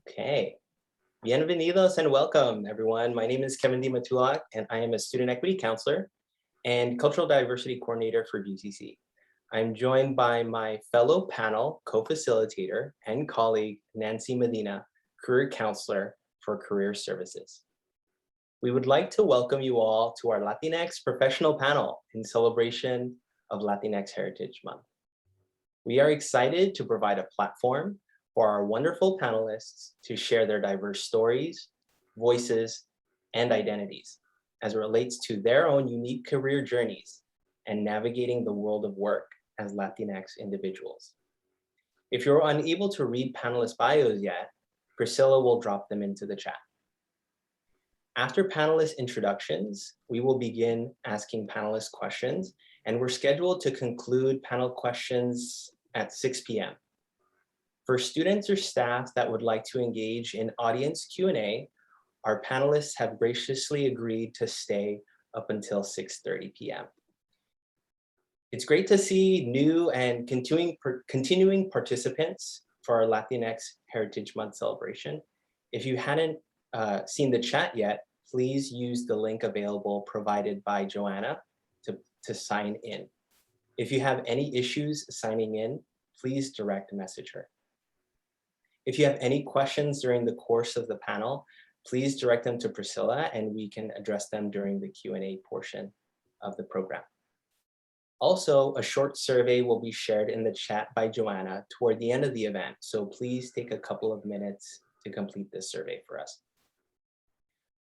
Okay, bienvenidos and welcome everyone. My name is Kevin Di Matulak and I am a student equity counselor and cultural diversity coordinator for GCC. I'm joined by my fellow panel co-facilitator and colleague, Nancy Medina, career counselor for career services. We would like to welcome you all to our Latinx Professional Panel in celebration of Latinx Heritage Month. We are excited to provide a platform for our wonderful panelists to share their diverse stories, voices, and identities as it relates to their own unique career journeys and navigating the world of work as Latinx individuals. If you're unable to read panelist bios yet, Priscilla will drop them into the chat. After panelist introductions, we will begin asking panelist questions, and we're scheduled to conclude panel questions at 6 p.m. For students or staff that would like to engage in audience Q&A, our panelists have graciously agreed to stay up until 6:30 p.m. It's great to see new and continuing participants for our Latinx Heritage Month celebration. If you hadn't seen the chat yet, please use the link available provided by Joanna to sign in. If you have any issues signing in, please direct message her. If you have any questions during the course of the panel, please direct them to Priscilla and we can address them during the Q&A portion of the program. Also, a short survey will be shared in the chat by Joanna toward the end of the event, so please take a couple of minutes to complete this survey for us.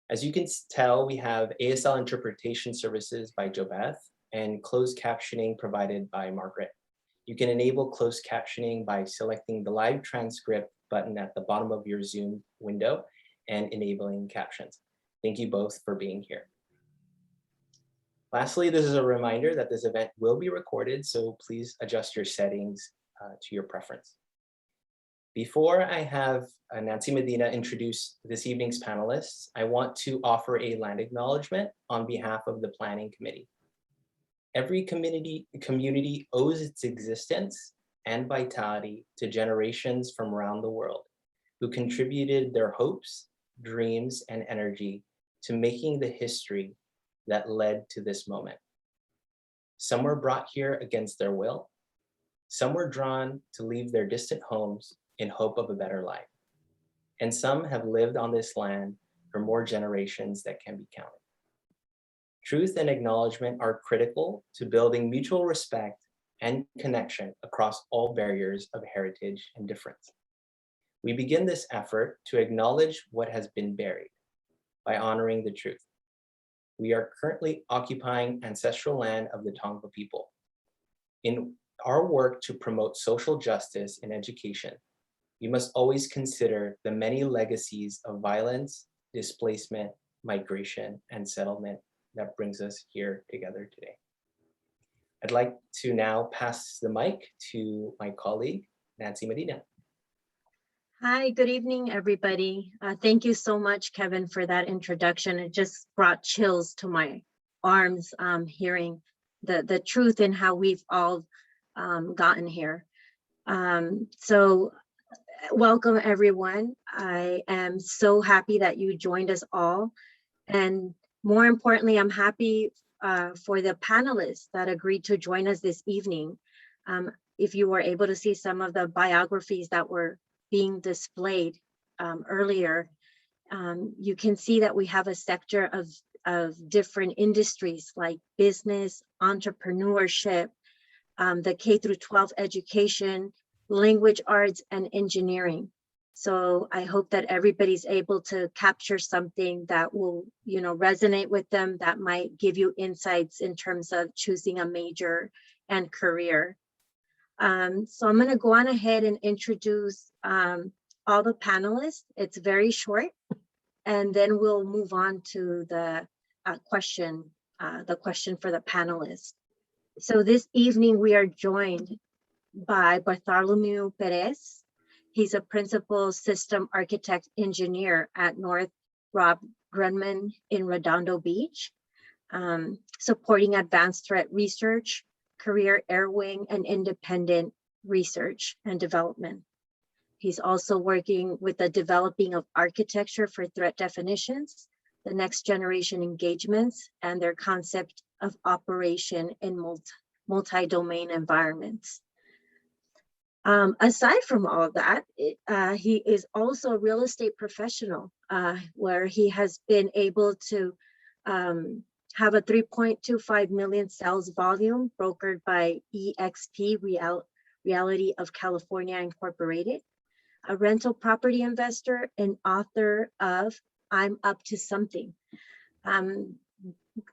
As you can tell, we have ASL interpretation services by JoBeth and closed captioning provided by Margaret. You can enable closed captioning by selecting the live transcript button at the bottom of your Zoom window and enabling captions. Thank you both for being here. Lastly, this is a reminder that this event will be recorded, so please adjust your settings to your preference. Before I have Nancy Medina introduce this evening's panelists, I want to offer a land acknowledgement on behalf of the Planning Committee. Every community owes its existence and vitality to generations from around the world who contributed their hopes, dreams, and energy to making the history that led to this moment. Some were brought here against their will. Some were drawn to leave their distant homes in hope of a better life. And some have lived on this land for more generations that can be counted. Truth and acknowledgement are critical to building mutual respect and connection across all barriers of heritage and difference. We begin this effort to acknowledge what has been buried by honoring the truth. We are currently occupying ancestral land of the Tongva people. In our work to promote social justice in education, we must always consider the many legacies of violence, displacement, migration, and settlement that brings us here together today. I'd like to now pass the mic to my colleague, Nancy Medina. Hi, good evening, everybody. Thank you so much, Kevin, for that introduction. It just brought chills to my arms hearing the truth and how we've all gotten here. So welcome, everyone. I am so happy that you joined us all. And more importantly, I'm happy for the panelists that agreed to join us this evening. If you were able to see some of the biographies that were being displayed earlier, you can see that we have a sector of different industries like business, entrepreneurship, the K-12 education, language arts, and engineering. So I hope that everybody's able to capture something that will, resonate with them, that might give you insights in terms of choosing a major and career. So I'm going to go on ahead and introduce all the panelists. It's very short, and then we'll move on to the question for the panelists. So this evening we are joined by Bartholomew Perez. He's a principal system architect engineer at North Rob Grumman in Redondo Beach, supporting advanced threat research, career air wing, and independent research and development. He's also working with the developing of architecture for threat definitions, the next generation engagements, and their concept of operation in multi-domain environments. Aside from all of that, he is also a real estate professional, where he has been able to have a 3.25 million sales volume brokered by EXP Reality of California Incorporated, a rental property investor and author of I'm Up to Something.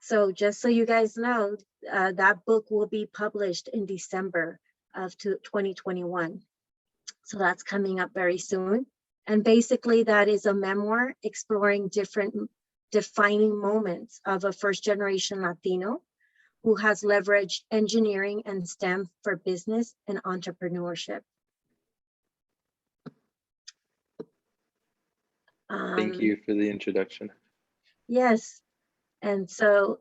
So just so you guys know, that book will be published in December of 2021. So that's coming up very soon. And basically that is a memoir exploring different defining moments of a first generation Latino who has leveraged engineering and STEM for business and entrepreneurship. Thank you for the introduction. Yes, and so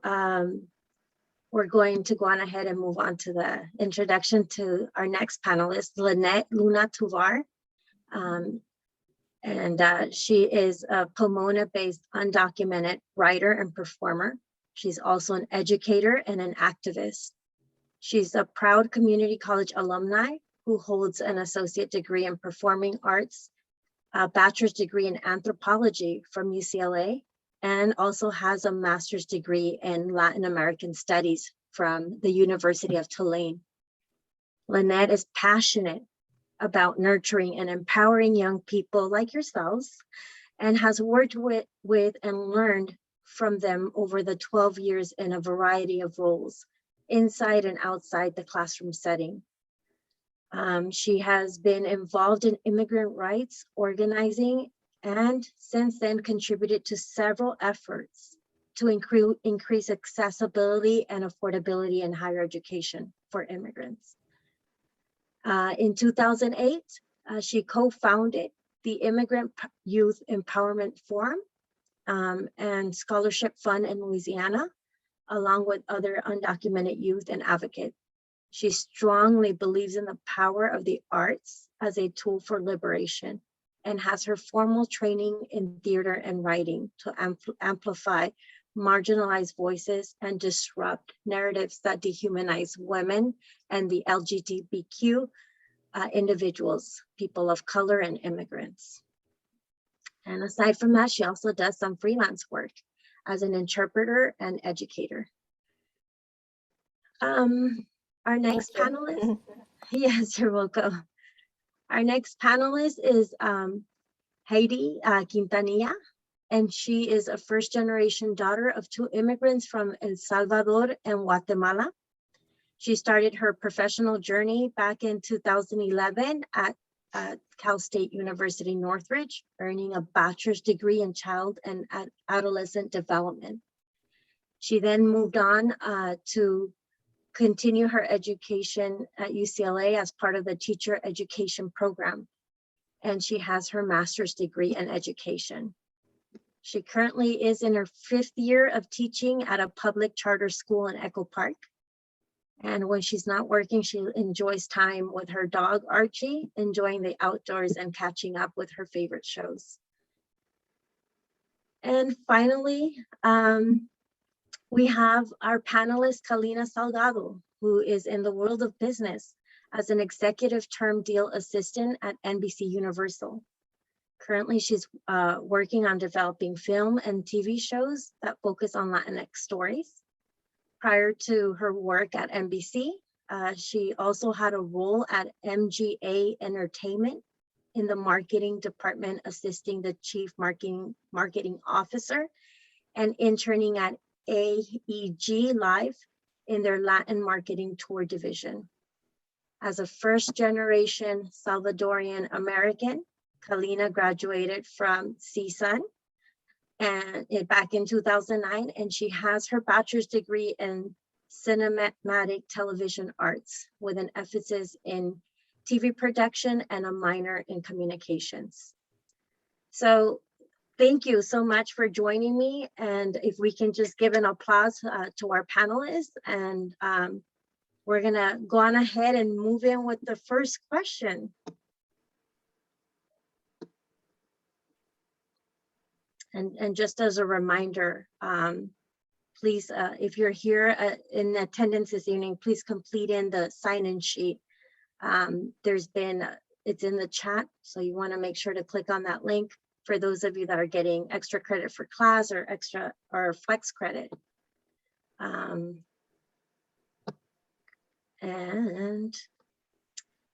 we're going to go on ahead and move on to the introduction to our next panelist, Linett Luna Tovar. She is a Pomona-based undocumented writer and performer. She's also an educator and an activist. She's a proud community college alumni who holds an associate degree in performing arts, a bachelor's degree in anthropology from UCLA, and also has a master's degree in Latin American studies from the University of Tulane. Linett is passionate about nurturing and empowering young people like yourselves, and has worked with and learned from them over the 12 years in a variety of roles, inside and outside the classroom setting. She has been involved in immigrant rights organizing, and since then contributed to several efforts to increase accessibility and affordability in higher education for immigrants. In 2008, she co-founded the Immigrant Youth Empowerment Forum and Scholarship Fund in Louisiana, along with other undocumented youth and advocates. She strongly believes in the power of the arts as a tool for liberation, and has her formal training in theater and writing to amplify marginalized voices and disrupt narratives that dehumanize women and the LGBTQ individuals, people of color, and immigrants. And aside from that, she also does some freelance work as an interpreter and educator. Our next panelist, yes, you're welcome. Our next panelist is Haidi Quintanilla, and she is a first-generation daughter of two immigrants from El Salvador and Guatemala. She started her professional journey back in 2011 at Cal State University Northridge, earning a bachelor's degree in child and adolescent development. She then moved on to continue her education at UCLA as part of the teacher education program, and she has her master's degree in education. She currently is in her 5th year of teaching at a public charter school in Echo Park. And when she's not working, she enjoys time with her dog, Archie, enjoying the outdoors and catching up with her favorite shows. And finally, we have our panelist, Calina Salgado, who is in the world of business as an executive term deal assistant at NBC Universal. Currently, she's working on developing film and TV shows that focus on Latinx stories. Prior to her work at NBC, she also had a role at MGA Entertainment in the marketing department, assisting the chief marketing officer, and interning at AEG Live in their Latin marketing tour division. As a first-generation Salvadorian American, Calina graduated from CSUN and back in 2009, and she has her bachelor's degree in cinematic television arts with an emphasis in TV production and a minor in communications. So thank you so much for joining me, and if we can just give an applause to our panelists, and we're gonna go on ahead and move in with the first question. And just as a reminder, please, if you're here in attendance this evening, please complete in the sign-in sheet. It's in the chat, so you want to make sure to click on that link for those of you that are getting extra credit for class or extra or flex credit. And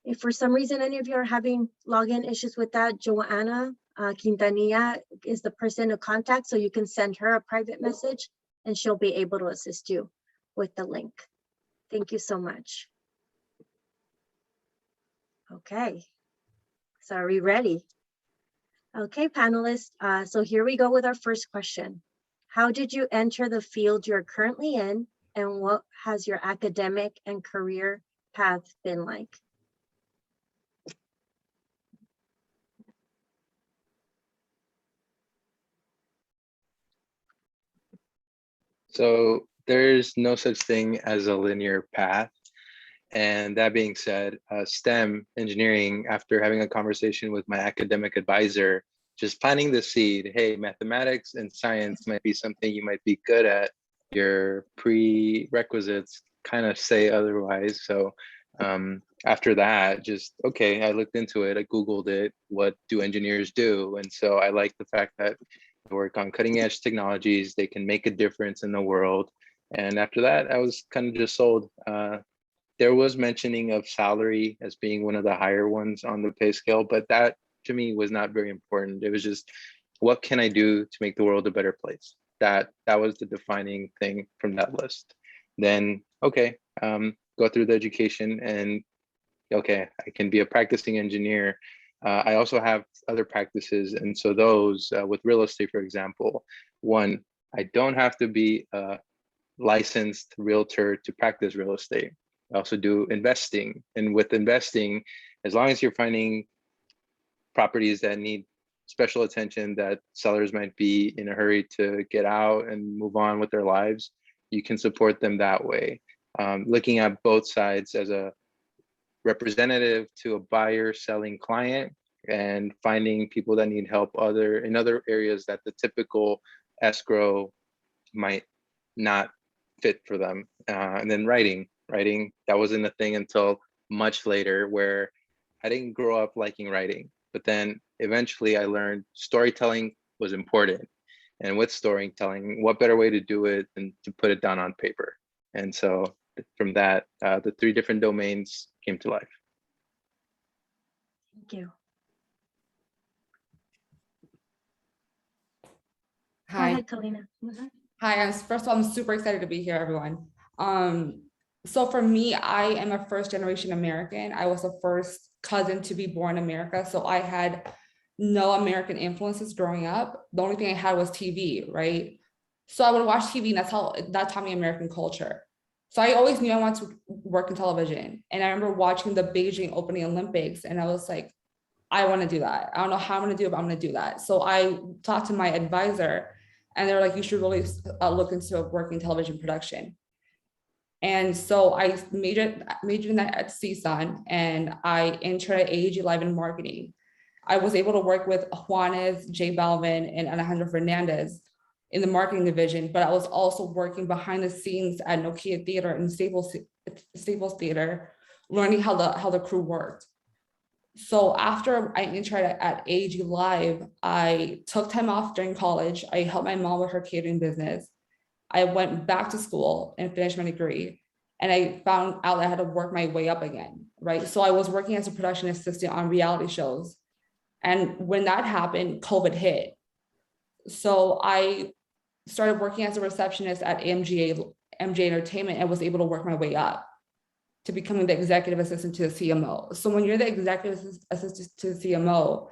if for some reason any of you are having login issues with that, Joanna Quintanilla is the person to contact, so you can send her a private message and she'll be able to assist you with the link. Thank you so much. Okay, so are we ready? Okay, panelists, so here we go with our first question. How did you enter the field you're currently in, and what has your academic and career path been like? So there's no such thing as a linear path. And that being said, STEM engineering, after having a conversation with my academic advisor, just planting the seed, hey, mathematics and science might be something you might be good at. Your prerequisites kind of say otherwise. So after that, just, okay, I looked into it, I Googled it, what do engineers do? And so I like the fact that they work on cutting edge technologies, they can make a difference in the world. And after that, I was kind of just sold. There was mentioning of salary as being one of the higher ones on the pay scale, but that to me was not very important. It was just, what can I do to make the world a better place? That was the defining thing from that list. Then, okay, go through the education and okay, I can be a practicing engineer. I also have other practices. And so those with real estate, for example, one, I don't have to be a licensed realtor to practice real estate. I also do investing. And with investing, as long as you're finding properties that need special attention, that sellers might be in a hurry to get out and move on with their lives, you can support them that way. Looking at both sides as a representative to a buyer selling client, and finding people that need help in other areas that the typical escrow might not fit for them. And then writing, that wasn't a thing until much later, where I didn't grow up liking writing, but then eventually I learned storytelling was important. And with storytelling, what better way to do it than to put it down on paper? And so from that, the 3 different domains came to life. Thank you. Hi. Go ahead, Calina. Hi, first of all, I'm super excited to be here, everyone. So for me, I am a first generation American. I was the first cousin to be born in America. So I had no American influences growing up. The only thing I had was TV, right? So I would watch TV, and that taught me American culture. So I always knew I wanted to work in television. And I remember watching the Beijing opening Olympics, and I was like, I want to do that. I don't know how I'm going to do it, but I'm going to do that. So I talked to my advisor, and they were like, you should really look into working television production. And so I majored in that at CSUN, and I interned at AG Live in marketing. I was able to work with Juanes, Jay Balvin, and Alejandro Fernandez in the marketing division, but I was also working behind the scenes at Nokia Theater and Staples Theater, learning how the crew worked. So after I interned at AG Live, I took time off during college. I helped my mom with her catering business. I went back to school and finished my degree. And I found out I had to work my way up again, right? So I was working as a production assistant on reality shows. And when that happened, COVID hit. So I started working as a receptionist at MGA Entertainment and was able to work my way up to becoming the executive assistant to the CMO. So when you're the executive assistant to the CMO,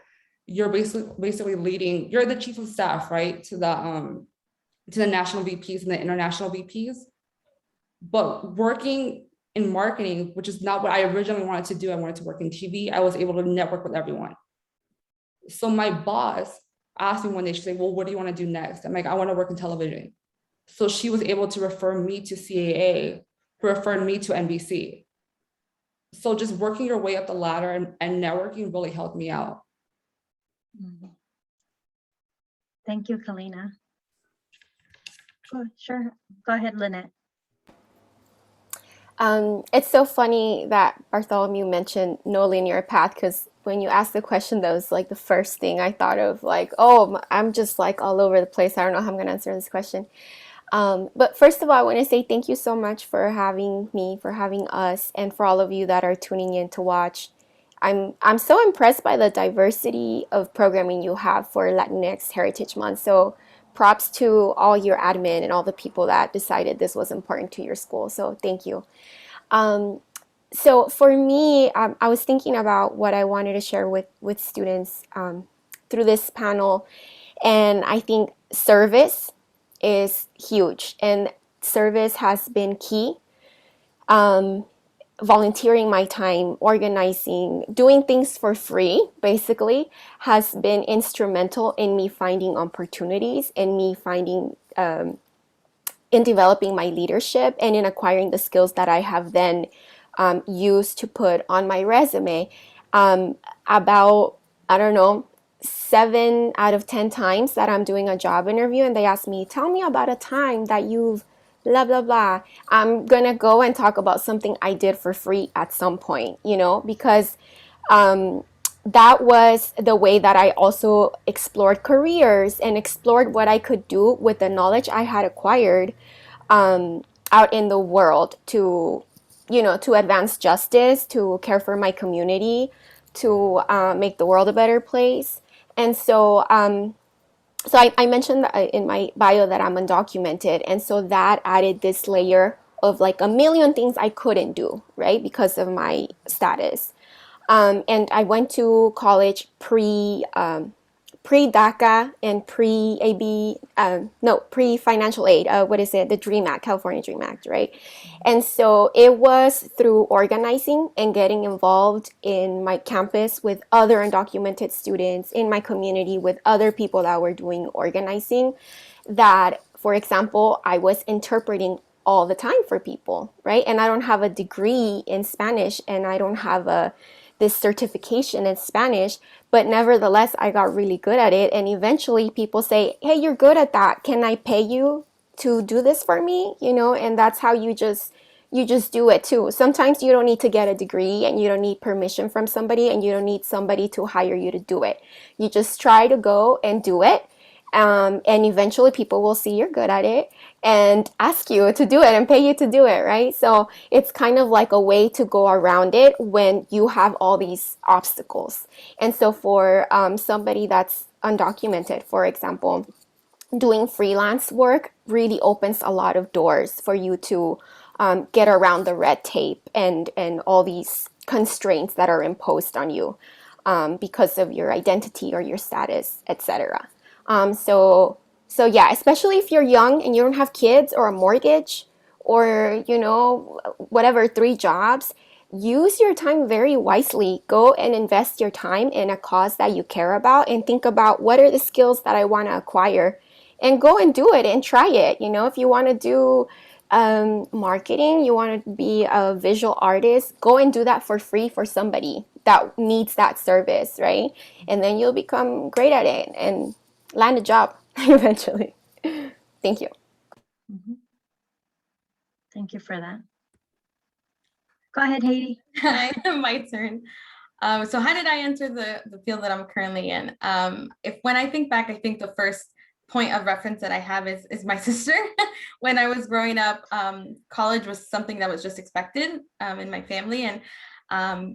you're basically leading, you're the chief of staff, right? To the national VPs and the international VPs. But working in marketing, which is not what I originally wanted to do, I wanted to work in TV, I was able to network with everyone. So my boss asked me one day, she's like, well, what do you want to do next? I'm like, I want to work in television. So she was able to refer me to CAA, who referred me to NBC. So just working your way up the ladder and networking really helped me out. Thank you, Calina. Oh, sure. Go ahead, Linett. It's so funny that Bartholomew mentioned no linear path, because when you asked the question, that was like the first thing I thought of, like, oh, I'm just like all over the place. I don't know how I'm going to answer this question. But first of all, I want to say thank you so much for having me, for having us, and for all of you that are tuning in to watch. I'm so impressed by the diversity of programming you have for Latinx Heritage Month. So props to all your admin and all the people that decided this was important to your school. So thank you. So for me, I was thinking about what I wanted to share with students through this panel. And I think service is huge, and service has been key. Volunteering my time, organizing, doing things for free, basically, has been instrumental in me finding opportunities, in me finding, in developing my leadership, and in acquiring the skills that I have then used to put on my resume. About, I don't know, 7 out of 10 times that I'm doing a job interview and they ask me, tell me about a time that you've blah, blah, blah, I'm going to go and talk about something I did for free at some point, because that was the way that I also explored careers and explored what I could do with the knowledge I had acquired out in the world to advance justice, to care for my community, to make the world a better place. And so I mentioned in my bio that I'm undocumented. And so that added this layer of like a million things I couldn't do, right, because of my status. And I went to college pre-DACA and pre-financial aid. What is it? The DREAM Act, California DREAM Act, right? And so it was through organizing and getting involved in my campus with other undocumented students, in my community with other people that were doing organizing, that, for example, I was interpreting all the time for people, right? And I don't have a degree in Spanish, and I don't have this certification in Spanish, but nevertheless, I got really good at it. And eventually people say, hey, you're good at that. Can I pay you to do this for me? And that's how you just do it too. Sometimes you don't need to get a degree, and you don't need permission from somebody, and you don't need somebody to hire you to do it. You just try to go and do it. And eventually people will see you're good at it and ask you to do it and pay you to do it, right? So it's kind of like a way to go around it when you have all these obstacles. And so for somebody that's undocumented, for example, doing freelance work really opens a lot of doors for you to get around the red tape and all these constraints that are imposed on you because of your identity or your status, etc. So yeah, especially if you're young and you don't have kids or a mortgage or, whatever, 3 jobs, use your time very wisely. Go and invest your time in a cause that you care about, and think about what are the skills that I want to acquire, and go and do it and try it. If you want to do marketing, you want to be a visual artist, go and do that for free for somebody that needs that service, right? And then you'll become great at it and land a job eventually. Thank you. Mm-hmm. Thank you for that. Go ahead, Haidi. Hi, my turn. So how did I enter the field that I'm currently in? When I think back, I think the first point of reference that I have is my sister. When I was growing up, college was something that was just expected in my family. And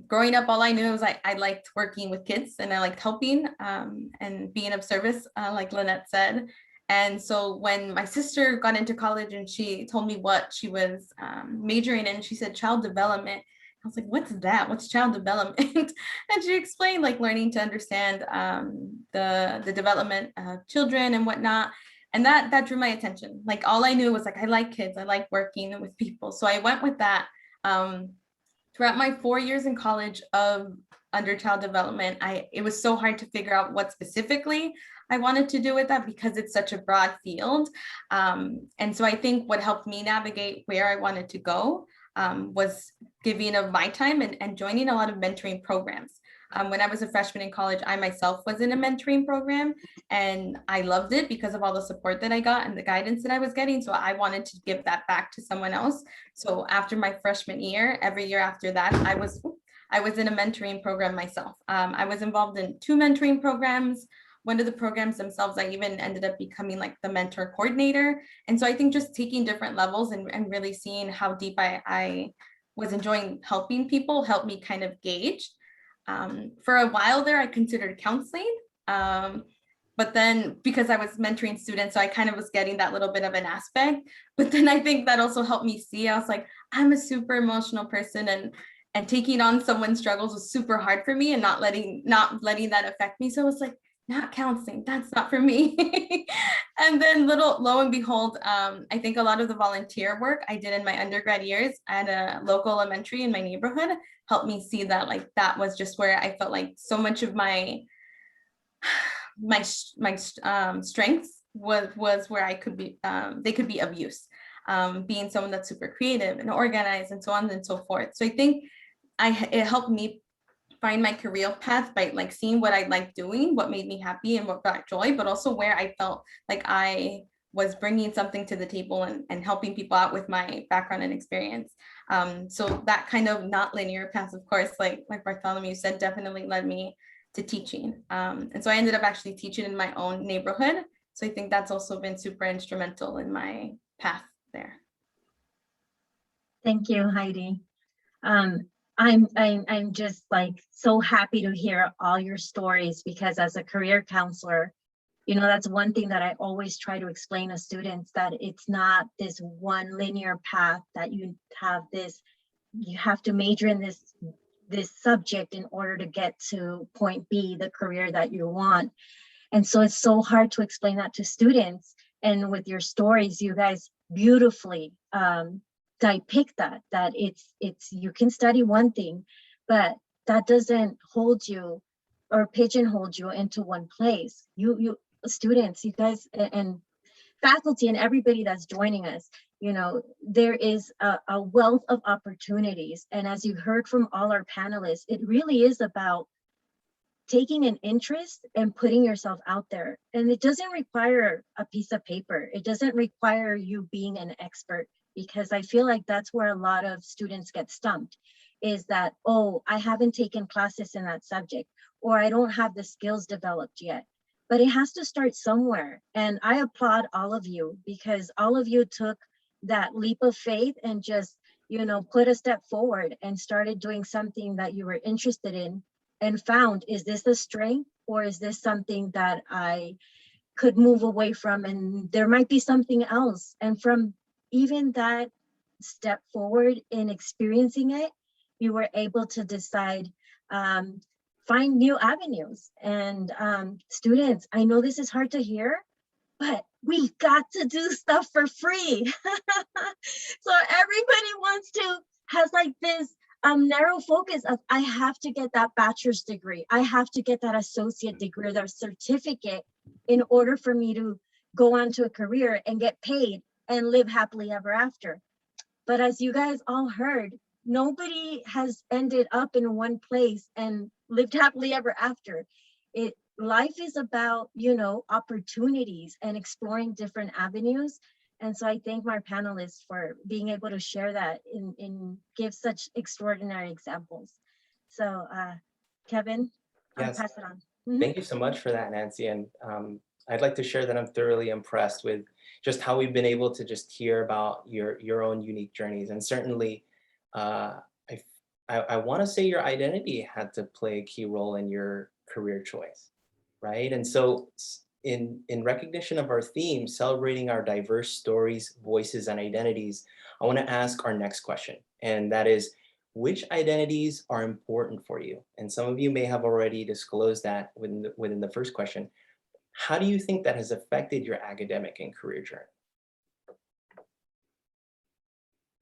growing up, all I knew was I liked working with kids, and I liked helping and being of service, like Linett said. And so when my sister got into college and she told me what she was majoring in, she said child development. I was like, what's that? What's child development? And she explained like learning to understand the development of children and whatnot. And that drew my attention. Like all I knew was like, I like kids, I like working with people. So I went with that. Throughout my 4 years in college of under child development, it was so hard to figure out what specifically I wanted to do with that because it's such a broad field. And so I think what helped me navigate where I wanted to go was giving of my time and joining a lot of mentoring programs. When I was a freshman in college, I myself was in a mentoring program, and I loved it because of all the support that I got and the guidance that I was getting. So I wanted to give that back to someone else. So after my freshman year, every year after that, I was in a mentoring program myself. I was involved in 2 mentoring programs. One of the programs themselves, I even ended up becoming like the mentor coordinator. And so I think just taking different levels and really seeing how deep I was enjoying helping people helped me kind of gauge. For a while there, I considered counseling. But then because I was mentoring students, so I kind of was getting that little bit of an aspect. But then I think that also helped me see, I was like, I'm a super emotional person, and taking on someone's struggles was super hard for me, and not letting that affect me. So I was like, not counseling, that's not for me. And then lo and behold, I think a lot of the volunteer work I did in my undergrad years at a local elementary in my neighborhood helped me see that like that was just where I felt like so much of my strengths was where I could be, they could be of use, being someone that's super creative and organized and so on and so forth. So I think it helped me find my career path by like seeing what I liked doing, what made me happy and what brought joy, but also where I felt like I was bringing something to the table and helping people out with my background and experience. So that kind of not linear path, of course, like Bartholomew said, definitely led me to teaching. And so I ended up actually teaching in my own neighborhood. So I think that's also been super instrumental in my path there. Thank you, Heidi. I'm just like so happy to hear all your stories, because as a career counselor, you know, that's one thing that I always try to explain to students, that it's not this one linear path that you have to major in this subject in order to get to point B, the career that you want. And so it's so hard to explain that to students. And with your stories, you guys beautifully depict that it's you can study one thing, but that doesn't hold you or pigeonhole you into one place. You students, you guys, and faculty and everybody that's joining us, you know, there is a wealth of opportunities. And as you heard from all our panelists, it really is about taking an interest and putting yourself out there. And it doesn't require a piece of paper. It doesn't require you being an expert, because I feel like that's where a lot of students get stumped, is that, oh, I haven't taken classes in that subject, or I don't have the skills developed yet. But it has to start somewhere. And I applaud all of you, because all of you took that leap of faith and just, you know, put a step forward and started doing something that you were interested in, and found, is this a strength, or is this something that I could move away from, and there might be something else. And from even that step forward in experiencing it, you were able to decide, find new avenues. And students, I know this is hard to hear, but we got to do stuff for free. So everybody has like this narrow focus of, I have to get that bachelor's degree, I have to get that associate degree or that certificate in order for me to go on to a career and get paid and live happily ever after. But as you guys all heard, nobody has ended up in one place and lived happily ever after. Life is about, you know, opportunities and exploring different avenues. And so I thank my panelists for being able to share that and give such extraordinary examples. So Kevin, Yes. I'll pass it on. Thank you so much for that, Nancy. And I'd like to share that I'm thoroughly impressed with just how we've been able to just hear about your own unique journeys. And certainly, I want to say your identity had to play a key role in your career choice, right? And so in recognition of our theme, celebrating our diverse stories, voices, and identities, I want to ask our next question. And that is, which identities are important for you? And some of you may have already disclosed that within the first question. How do you think that has affected your academic and career journey?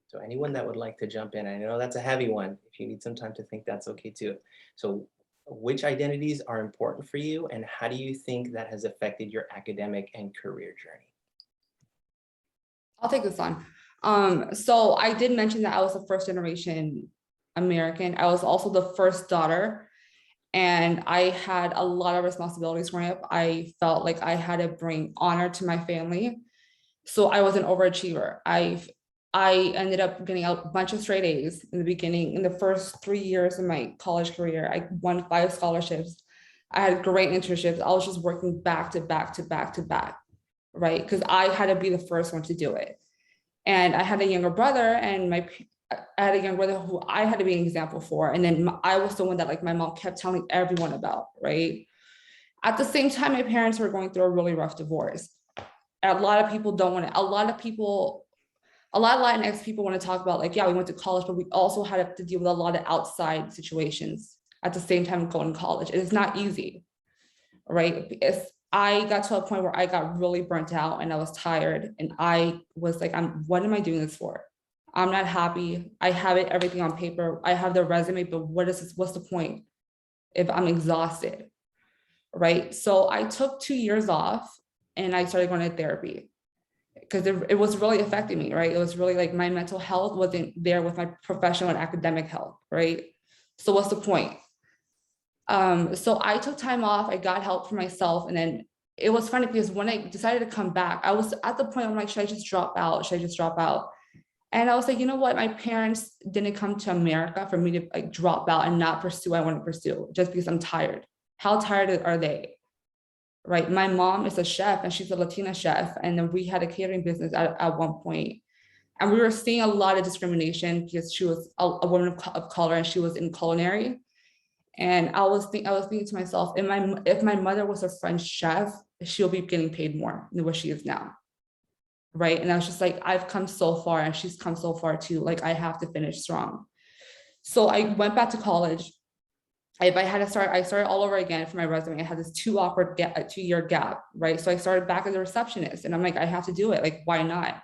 So anyone that would like to jump in, I know that's a heavy one. If you need some time to think, that's okay too. So which identities are important for you, and how do you think that has affected your academic and career journey? I'll take this on. So I did mention that I was a first generation American. I was also the first daughter, and I had a lot of responsibilities growing up. I felt like I had to bring honor to my family. So I was an overachiever. I ended up getting a bunch of straight A's in the beginning. In the first 3 years of my college career, I won 5 scholarships. I had great internships. I was just working back to back to back to back, right? Because I had to be the first one to do it. And I had a younger brother, and I had a younger brother who I had to be an example for. And then I was the one that like my mom kept telling everyone about, right? At the same time, my parents were going through a really rough divorce. A lot of people don't want to, a lot of Latinx people want to talk about like, yeah, we went to college, but we also had to deal with a lot of outside situations at the same time going to college. It is not easy, right? I got to a point where I got really burnt out and I was tired, and I was like, what am I doing this for? I'm not happy. I have everything on paper. I have the resume, but what's the point if I'm exhausted, right? So I took 2 years off and I started going to therapy because it was really affecting me, right? It was really like my mental health wasn't there with my professional and academic health, right? So what's the point? So I took time off, I got help for myself. And then it was funny because when I decided to come back, I was at the point where I'm like, should I just drop out? Should I just drop out? And I was like, you know what? My parents didn't come to America for me to like drop out and not pursue what I want to pursue just because I'm tired. How tired are they? Right? My mom is a chef and she's a Latina chef. And then we had a catering business at one point. And we were seeing a lot of discrimination because she was a woman of color and she was in culinary. And I was thinking to myself, if my mother was a French chef, she'll be getting paid more than what she is now, right? And I was just like, I've come so far and she's come so far too. Like I have to finish strong. So I went back to college. If I had to start, I started all over again for my resume. I had this 2-year gap, right? So I started back as a receptionist, and I'm like, I have to do it. Like, why not?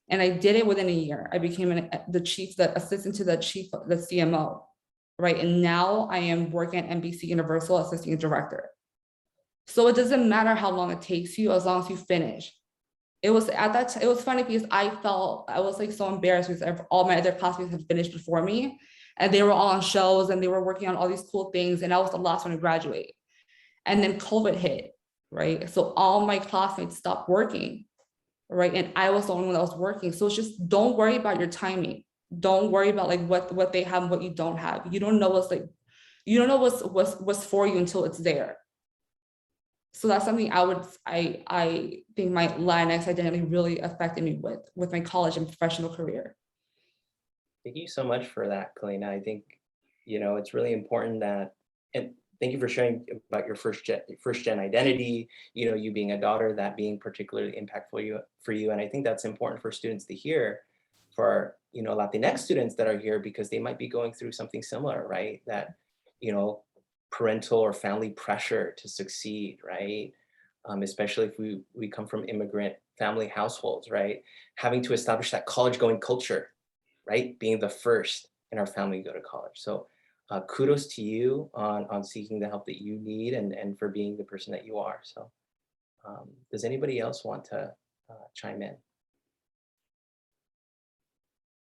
And I did it within a year. I became the assistant to the chief, the CMO. Right. And now I am working at NBC Universal, assisting a director. So it doesn't matter how long it takes you, as long as you finish. It was it was funny because I was like so embarrassed because all my other classmates had finished before me and they were all on shows and they were working on all these cool things. And I was the last one to graduate. And then COVID hit, right? So all my classmates stopped working, right? And I was the only one that was working. So it's just, don't worry about your timing. Don't worry about like what they have and what you don't have. You don't know what's for you until it's there. So that's something I think my Latinx identity really affected me with my college and professional career. Thank you so much for that, Calina. I think, it's really important that, and thank you for sharing about your first gen identity, you being a daughter, that being particularly impactful for you. And I think that's important for students to hear, for Latinx students that are here, because they might be going through something similar, right? That, parental or family pressure to succeed, right? Especially if we come from immigrant family households, right? Having to establish that college going culture, right? Being the first in our family to go to college. So kudos to you on seeking the help that you need and for being the person that you are. So does anybody else want to chime in?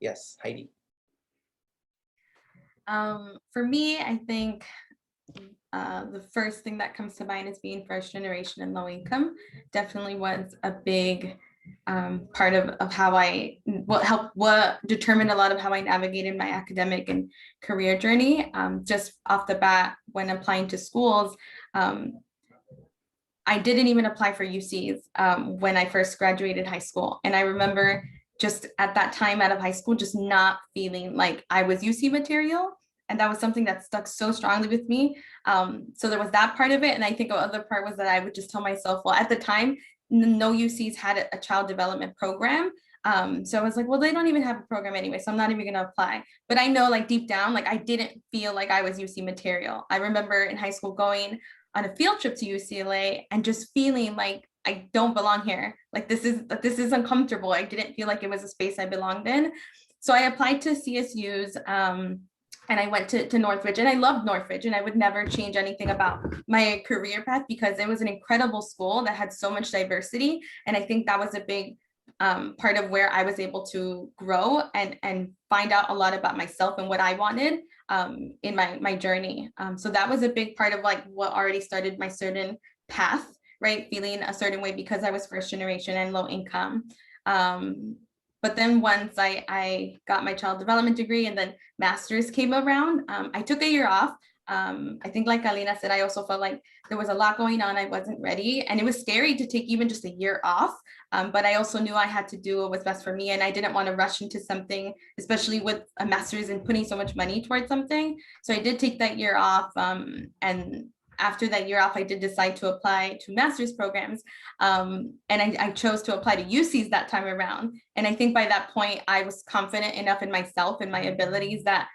Yes, Heidi. For me, I think the first thing that comes to mind is being first generation and low income. Definitely was a big part of how what determined a lot of how I navigated my academic and career journey. Just off the bat, when applying to schools, I didn't even apply for UCs when I first graduated high school. And I remember just at that time out of high school, just not feeling like I was UC material. And that was something that stuck so strongly with me. So there was that part of it. And I think the other part was that I would just tell myself, well, at the time, no UCs had a child development program. So I was like, well, they don't even have a program anyway, so I'm not even gonna apply. But I know like deep down, like I didn't feel like I was UC material. I remember in high school going on a field trip to UCLA and just feeling like I don't belong here. Like this is uncomfortable. I didn't feel like it was a space I belonged in. So I applied to CSUs and I went to Northridge, and I loved Northridge, and I would never change anything about my career path because it was an incredible school that had so much diversity. And I think that was a big part of where I was able to grow and find out a lot about myself and what I wanted in my journey. So that was a big part of like what already started my certain path, right? Feeling a certain way because I was first generation and low income. But then once I got my child development degree and then master's came around, I took a year off. I think like Calina said, I also felt like there was a lot going on. I wasn't ready and it was scary to take even just a year off. But I also knew I had to do what was best for me and I didn't want to rush into something, especially with a master's and putting so much money towards something. So I did take that year off. And after that year off, I did decide to apply to master's programs. And I chose to apply to UCs that time around. And I think by that point, I was confident enough in myself and my abilities that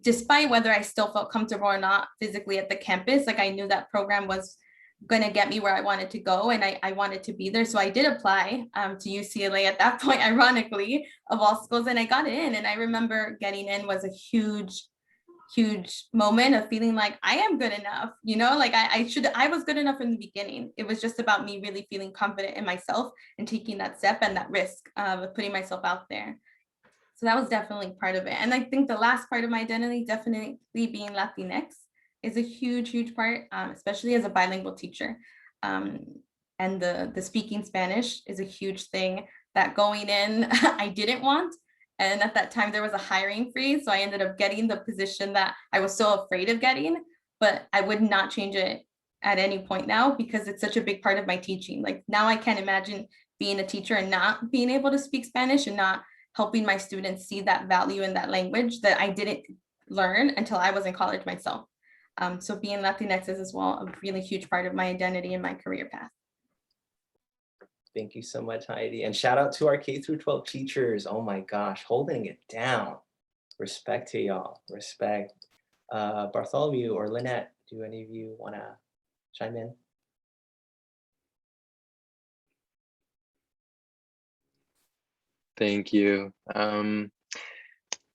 despite whether I still felt comfortable or not physically at the campus, like I knew that program was going to get me where I wanted to go and I wanted to be there. So I did apply to UCLA at that point, ironically, of all schools, and I got in. And I remember getting in was a huge moment of feeling like I am good enough, you know, like I was good enough in the beginning. It was just about me really feeling confident in myself and taking that step and that risk of putting myself out there. So that was definitely part of it. And I think the last part of my identity, definitely being Latinx, is a huge part, especially as a bilingual teacher. And the speaking Spanish is a huge thing that going in, I didn't want. And at that time there was a hiring freeze. So I ended up getting the position that I was so afraid of getting, but I would not change it at any point now because it's such a big part of my teaching. Like now I can't imagine being a teacher and not being able to speak Spanish and not helping my students see that value in that language that I didn't learn until I was in college myself. So being Latinx is as well a really huge part of my identity and my career path. Thank you so much, Heidi. And shout out to our K through 12 teachers. Oh my gosh, holding it down. Respect to y'all, respect. Bartholomew or Linett, do any of you wanna chime in? Thank you. I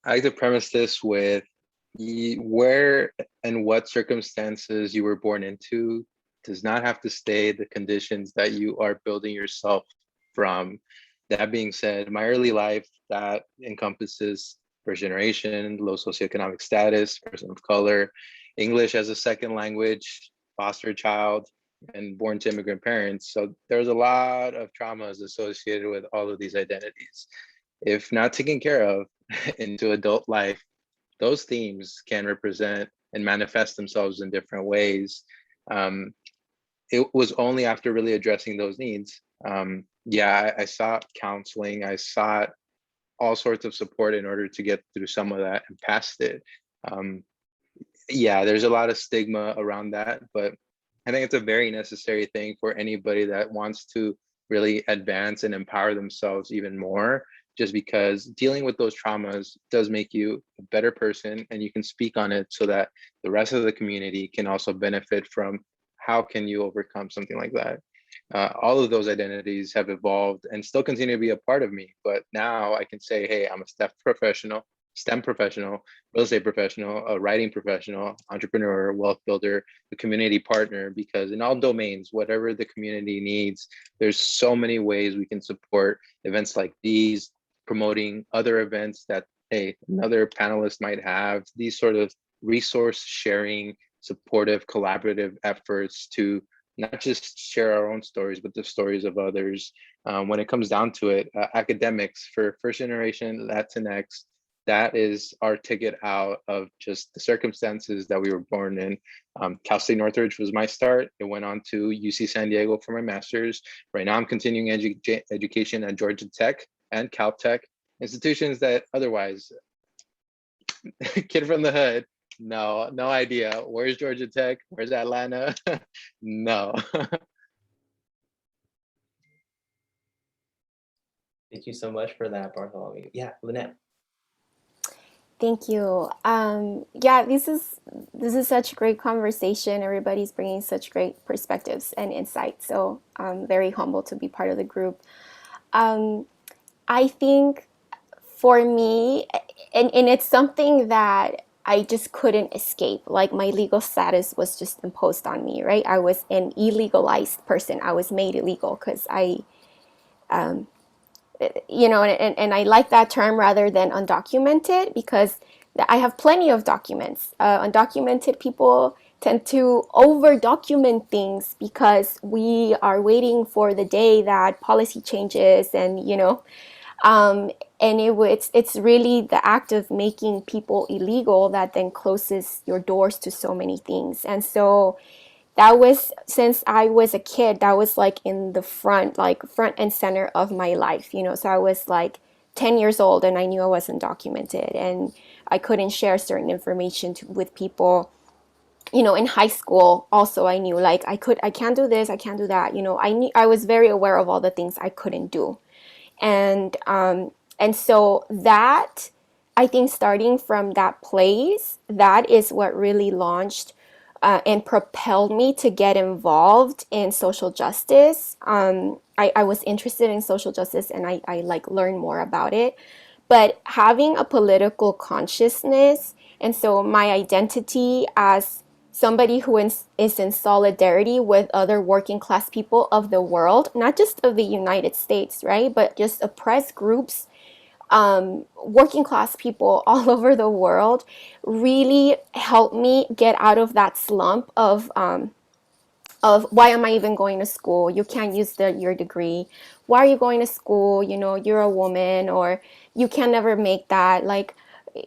like to premise this with where and what circumstances you were born into does not have to stay the conditions that you are building yourself from. That being said, my early life, that encompasses first generation, low socioeconomic status, person of color, English as a second language, foster child, and born to immigrant parents. So there's a lot of traumas associated with all of these identities. If not taken care of into adult life, those themes can represent and manifest themselves in different ways. It was only after really addressing those needs. I sought counseling, I sought all sorts of support in order to get through some of that and past it. There's a lot of stigma around that, but I think it's a very necessary thing for anybody that wants to really advance and empower themselves even more, just because dealing with those traumas does make you a better person and you can speak on it so that the rest of the community can also benefit from how can you overcome something like that. All of those identities have evolved and still continue to be a part of me, but now I can say, hey, I'm a STEM professional, real estate professional, a writing professional, entrepreneur, wealth builder, a community partner, because in all domains, whatever the community needs, there's so many ways we can support events like these, promoting other events that, hey, another panelist might have, these sort of resource sharing, supportive, collaborative efforts to not just share our own stories, but the stories of others. When it comes down to it, academics for first generation Latinx, that is our ticket out of just the circumstances that we were born in. Cal State Northridge was my start. It went on to UC San Diego for my master's. Right now I'm continuing education at Georgia Tech and Caltech, institutions that otherwise, kid from the hood, no idea. Where's Georgia Tech? Where's Atlanta? No. Thank you so much for that, Bartholomew. Yeah, Linett. Thank you. This is such a great conversation. Everybody's bringing such great perspectives and insights. So I'm very humbled to be part of the group. I think for me, and it's something that I just couldn't escape. Like my legal status was just imposed on me, right? I was an illegalized person. I was made illegal because I you know, and I like that term rather than undocumented, because I have plenty of documents. Undocumented people tend to over document things because we are waiting for the day that policy changes, and you know, and it's really the act of making people illegal that then closes your doors to so many things. And so that was, since I was a kid, that was like in the front, like front and center of my life, you know. So I was like 10 years old and I knew I wasn't documented and I couldn't share certain information with people. You know, in high school also I knew like I can't do this, I can't do that, you know. I was very aware of all the things I couldn't do. And so that, I think starting from that place, that is what really launched and propelled me to get involved in social justice. I was interested in social justice and I like learned more about it. But having a political consciousness, and so my identity as somebody who is in solidarity with other working class people of the world, not just of the United States, right? But just oppressed groups, working class people all over the world, really helped me get out of that slump of why am I even going to school? You can't use your degree. Why are you going to school? You know, you're a woman, or you can never make that. Like,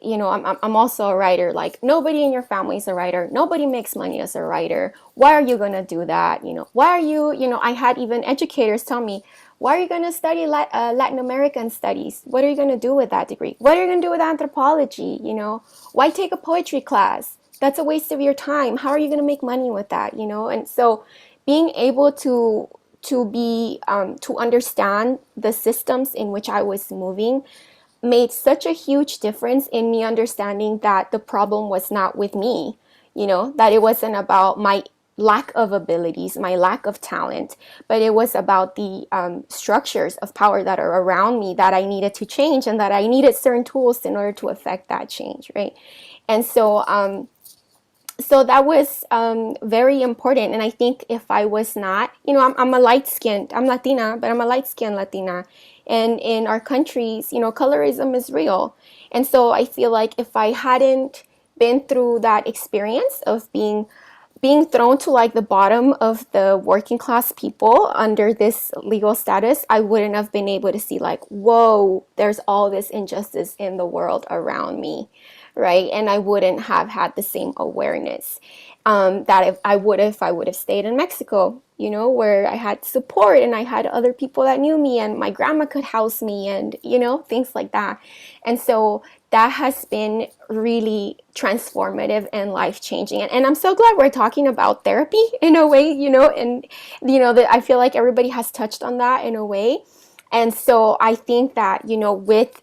you know, I'm also a writer. Like, nobody in your family is a writer. Nobody makes money as a writer. Why are you going to do that? You know, why are you, you know, I had even educators tell me, why are you going to study Latin American studies? What are you going to do with that degree? What are you going to do with anthropology? You know, why take a poetry class? That's a waste of your time. How are you going to make money with that? You know, and so being able to understand the systems in which I was moving made such a huge difference in me understanding that the problem was not with me, you know, that it wasn't about my lack of abilities, my lack of talent, but it was about the structures of power that are around me that I needed to change, and that I needed certain tools in order to affect that change, right? And so so that was very important. And I think if I was not, you know, I'm a light-skinned, I'm Latina, but I'm a light-skinned Latina. And in our countries, you know, colorism is real. And so I feel like if I hadn't been through that experience of being thrown to like the bottom of the working class people under this legal status, I wouldn't have been able to see like, whoa, there's all this injustice in the world around me, right? And I wouldn't have had the same awareness that if I would have stayed in Mexico, you know, where I had support and I had other people that knew me and my grandma could house me and, you know, things like that. And so that has been really transformative and life-changing. And I'm so glad we're talking about therapy in a way, you know, and, you know, that I feel like everybody has touched on that in a way. And so I think that, you know, with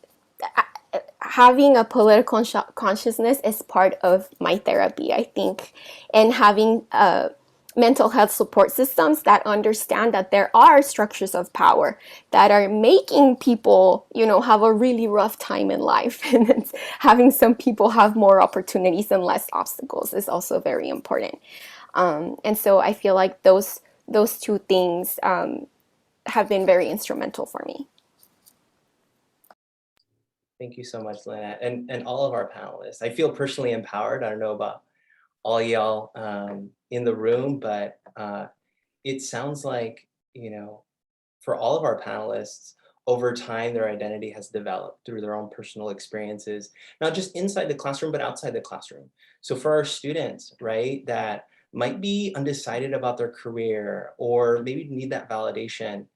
having a political consciousness is part of my therapy, I think, and having mental health support systems that understand that there are structures of power that are making people, you know, have a really rough time in life, and having some people have more opportunities and less obstacles is also very important. And so I feel like those two things have been very instrumental for me. Thank you so much, Linett, and all of our panelists. I feel personally empowered. I don't know about all y'all in the room, but it sounds like, you know, for all of our panelists, over time, their identity has developed through their own personal experiences, not just inside the classroom, but outside the classroom. So for our students, right, that might be undecided about their career or maybe need that validation,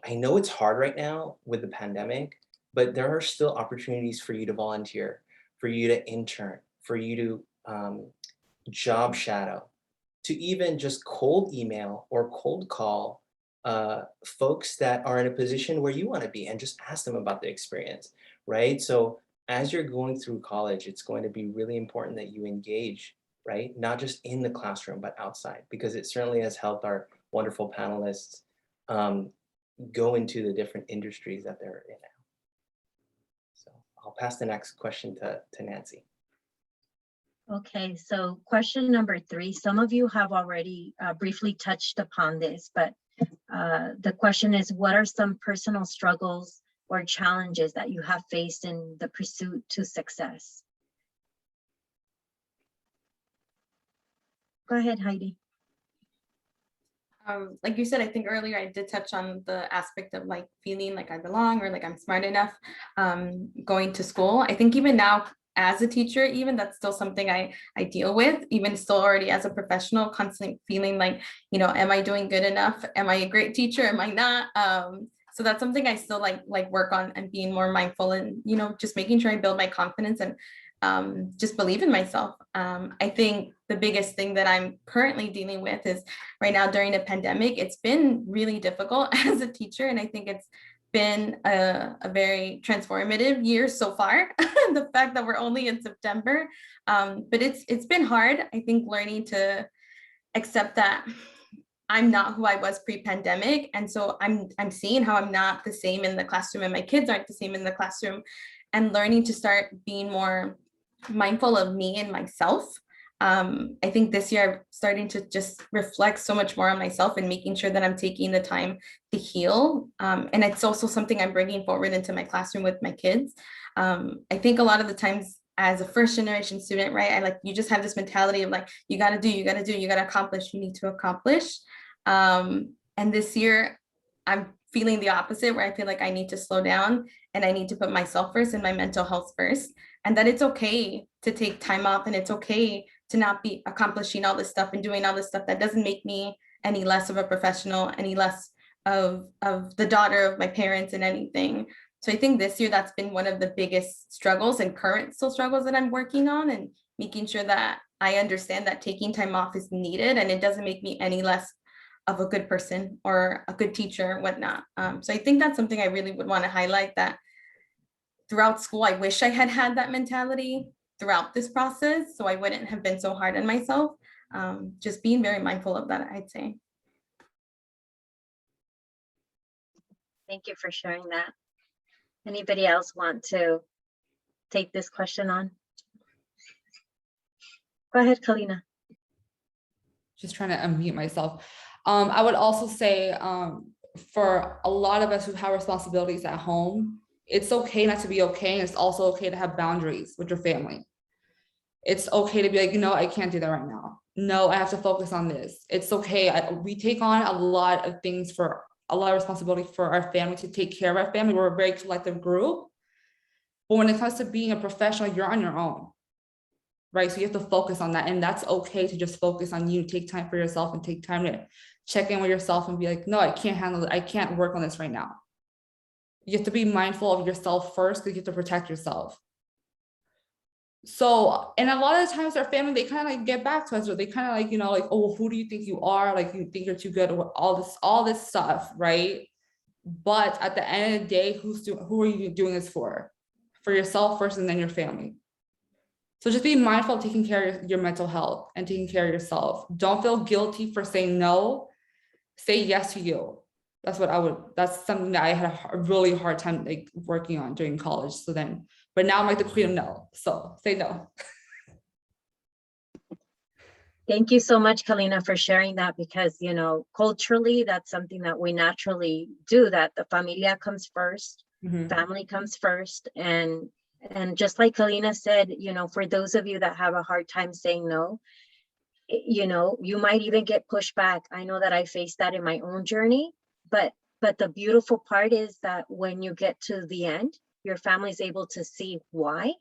I know it's hard right now with the pandemic, but there are still opportunities for you to volunteer, for you to intern, for you to job shadow, to even just cold email or cold call folks that are in a position where you want to be and just ask them about the experience, right? So as you're going through college, it's going to be really important that you engage, right? Not just in the classroom, but outside, because it certainly has helped our wonderful panelists go into the different industries that they're in now. So I'll pass the next question to Nancy. Okay, so question number 3, some of you have already briefly touched upon this, but the question is, what are some personal struggles or challenges that you have faced in the pursuit to success? Go ahead, Heidi. Like you said, I think earlier I did touch on the aspect of like feeling like I belong or like I'm smart enough going to school. I think even now as a teacher, even that's still something I deal with, even still already as a professional, constantly feeling like, you know, am I doing good enough? Am I a great teacher? Am I not? So that's something I still like work on and being more mindful and, you know, just making sure I build my confidence and just believe in myself. I think the biggest thing that I'm currently dealing with is right now during a pandemic, it's been really difficult as a teacher. And I think it's been a very transformative year so far. The fact that we're only in September, but it's been hard. I think learning to accept that I'm not who I was pre-pandemic. And so I'm seeing how I'm not the same in the classroom and my kids aren't the same in the classroom, and learning to start being more mindful of me and myself. I think this year I'm starting to just reflect so much more on myself and making sure that I'm taking the time to heal. And it's also something I'm bringing forward into my classroom with my kids. I think a lot of the times as a first generation student, right, you just have this mentality of like, you got to accomplish, you need to accomplish. And this year I'm feeling the opposite, where I feel like I need to slow down and I need to put myself first and my mental health first, and that it's okay to take time off, and it's okay to not be accomplishing all this stuff and doing all this stuff that doesn't make me any less of a professional, any less of the daughter of my parents and anything. So I think this year that's been one of the biggest struggles and current still struggles that I'm working on, and making sure that I understand that taking time off is needed and it doesn't make me any less of a good person or a good teacher or whatnot. So I think that's something I really would want to highlight, that throughout school, I wish I had had that mentality throughout this process, so I wouldn't have been so hard on myself. Just being very mindful of that, I'd say. Thank you for sharing that. Anybody else want to take this question on? Go ahead, Calina. Just trying to unmute myself. I would also say for a lot of us who have responsibilities at home, it's okay not to be okay. And it's also okay to have boundaries with your family. It's okay to be like, no, I can't do that right now. No, I have to focus on this. It's okay. We take on a lot of things, for a lot of responsibility for our family, to take care of our family. We're a very collective group. But when it comes to being a professional, you're on your own, right? So you have to focus on that. And that's okay to just focus on you, take time for yourself and take time to check in with yourself and be like, no, I can't handle it. I can't work on this right now. You have to be mindful of yourself first, because you have to protect yourself. So, and a lot of the times our family, they kind of like get back to us, or they kind of like, you know, like, oh, who do you think you are? Like, you think you're too good, or all this stuff, right? But at the end of the day, who are you doing this for? For yourself first, and then your family. So just be mindful of taking care of your mental health and taking care of yourself. Don't feel guilty for saying no. Say yes to you. That's something that I had a really hard time like working on during college. So then, but now I'm like the queen of no. So say no. Thank you so much, Calina, for sharing that, because, you know, culturally, that's something that we naturally do, that the familia comes first, family comes first. And just like Calina said, you know, for those of you that have a hard time saying no, you know, you might even get pushed back. I know that I faced that in my own journey, but the beautiful part is that when you get to the end, your family is able to see why,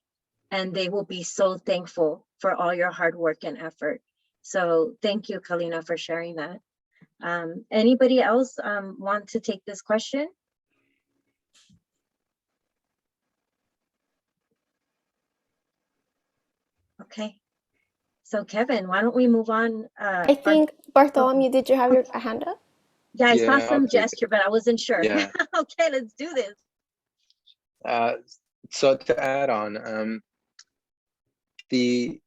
and they will be so thankful for all your hard work and effort. So thank you, Calina, for sharing that. Anybody else want to take this question? Okay. So Kevin, why don't we move on? I think, Bartholomew, did you have your hand up? Yeah, I saw Yeah, some gesture, but I wasn't sure. Yeah. Okay, let's do this. So to add on, the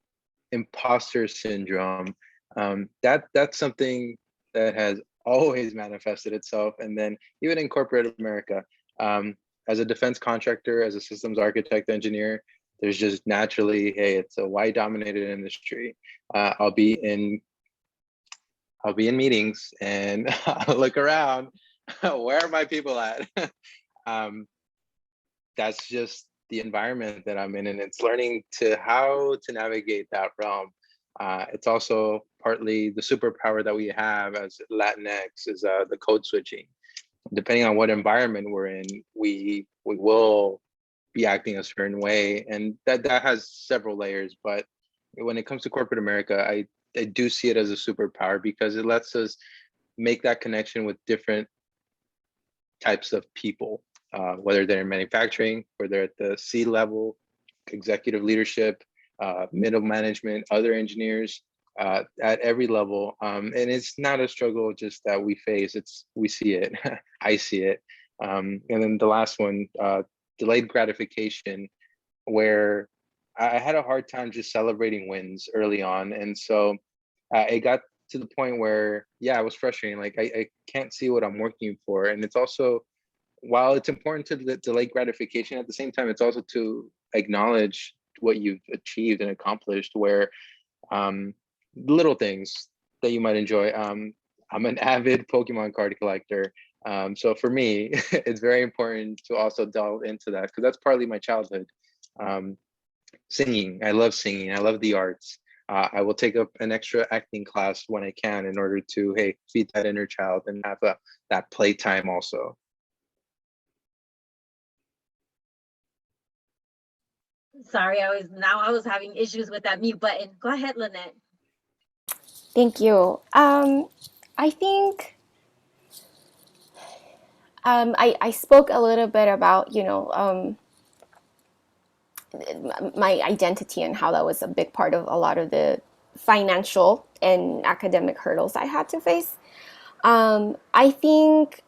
imposter syndrome, that's something that has always manifested itself. And then even in corporate America, as a defense contractor, as a systems architect engineer, there's just naturally, hey, it's a white dominated industry. I'll be in meetings and I'll look around, where are my people at? that's just the environment that I'm in, and it's learning to how to navigate that realm. It's also partly the superpower that we have as Latinx is the code switching. Depending on what environment we're in, we will be acting a certain way, and that has several layers. But when it comes to corporate America, I do see it as a superpower because it lets us make that connection with different types of people, whether they're in manufacturing, whether at the C level, executive leadership, middle management, other engineers, at every level. And it's not a struggle just that we face, we see it, I see it. And then the last one, delayed gratification, where I had a hard time just celebrating wins early on. And so it got to the point where, yeah, it was frustrating. Like I can't see what I'm working for. And it's also, while it's important to delay gratification, at the same time, it's also to acknowledge what you've achieved and accomplished, where little things that you might enjoy. I'm an avid Pokemon card collector. So for me, it's very important to also delve into that because that's partly my childhood. Singing, I love singing. I love the arts. I will take up an extra acting class when I can in order to, hey, feed that inner child and have that playtime also. Sorry, I was having issues with that mute button. Go ahead, Linett. Thank you. I think I spoke a little bit about, my identity and how that was a big part of a lot of the financial and academic hurdles I had to face. I think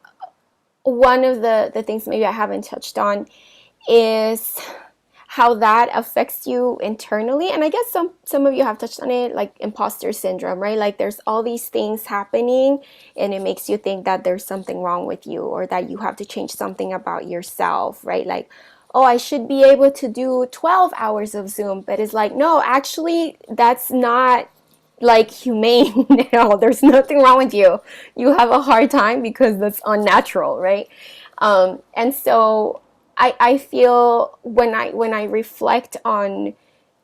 one of the things maybe I haven't touched on is how that affects you internally. And I guess some of you have touched on it, like imposter syndrome, right? Like there's all these things happening and it makes you think that there's something wrong with you or that you have to change something about yourself, right? Like, oh, I should be able to do 12 hours of Zoom, but it's like, no, actually, that's not like humane at all. There's nothing wrong with you. You have a hard time because that's unnatural, right? And so I feel when I reflect on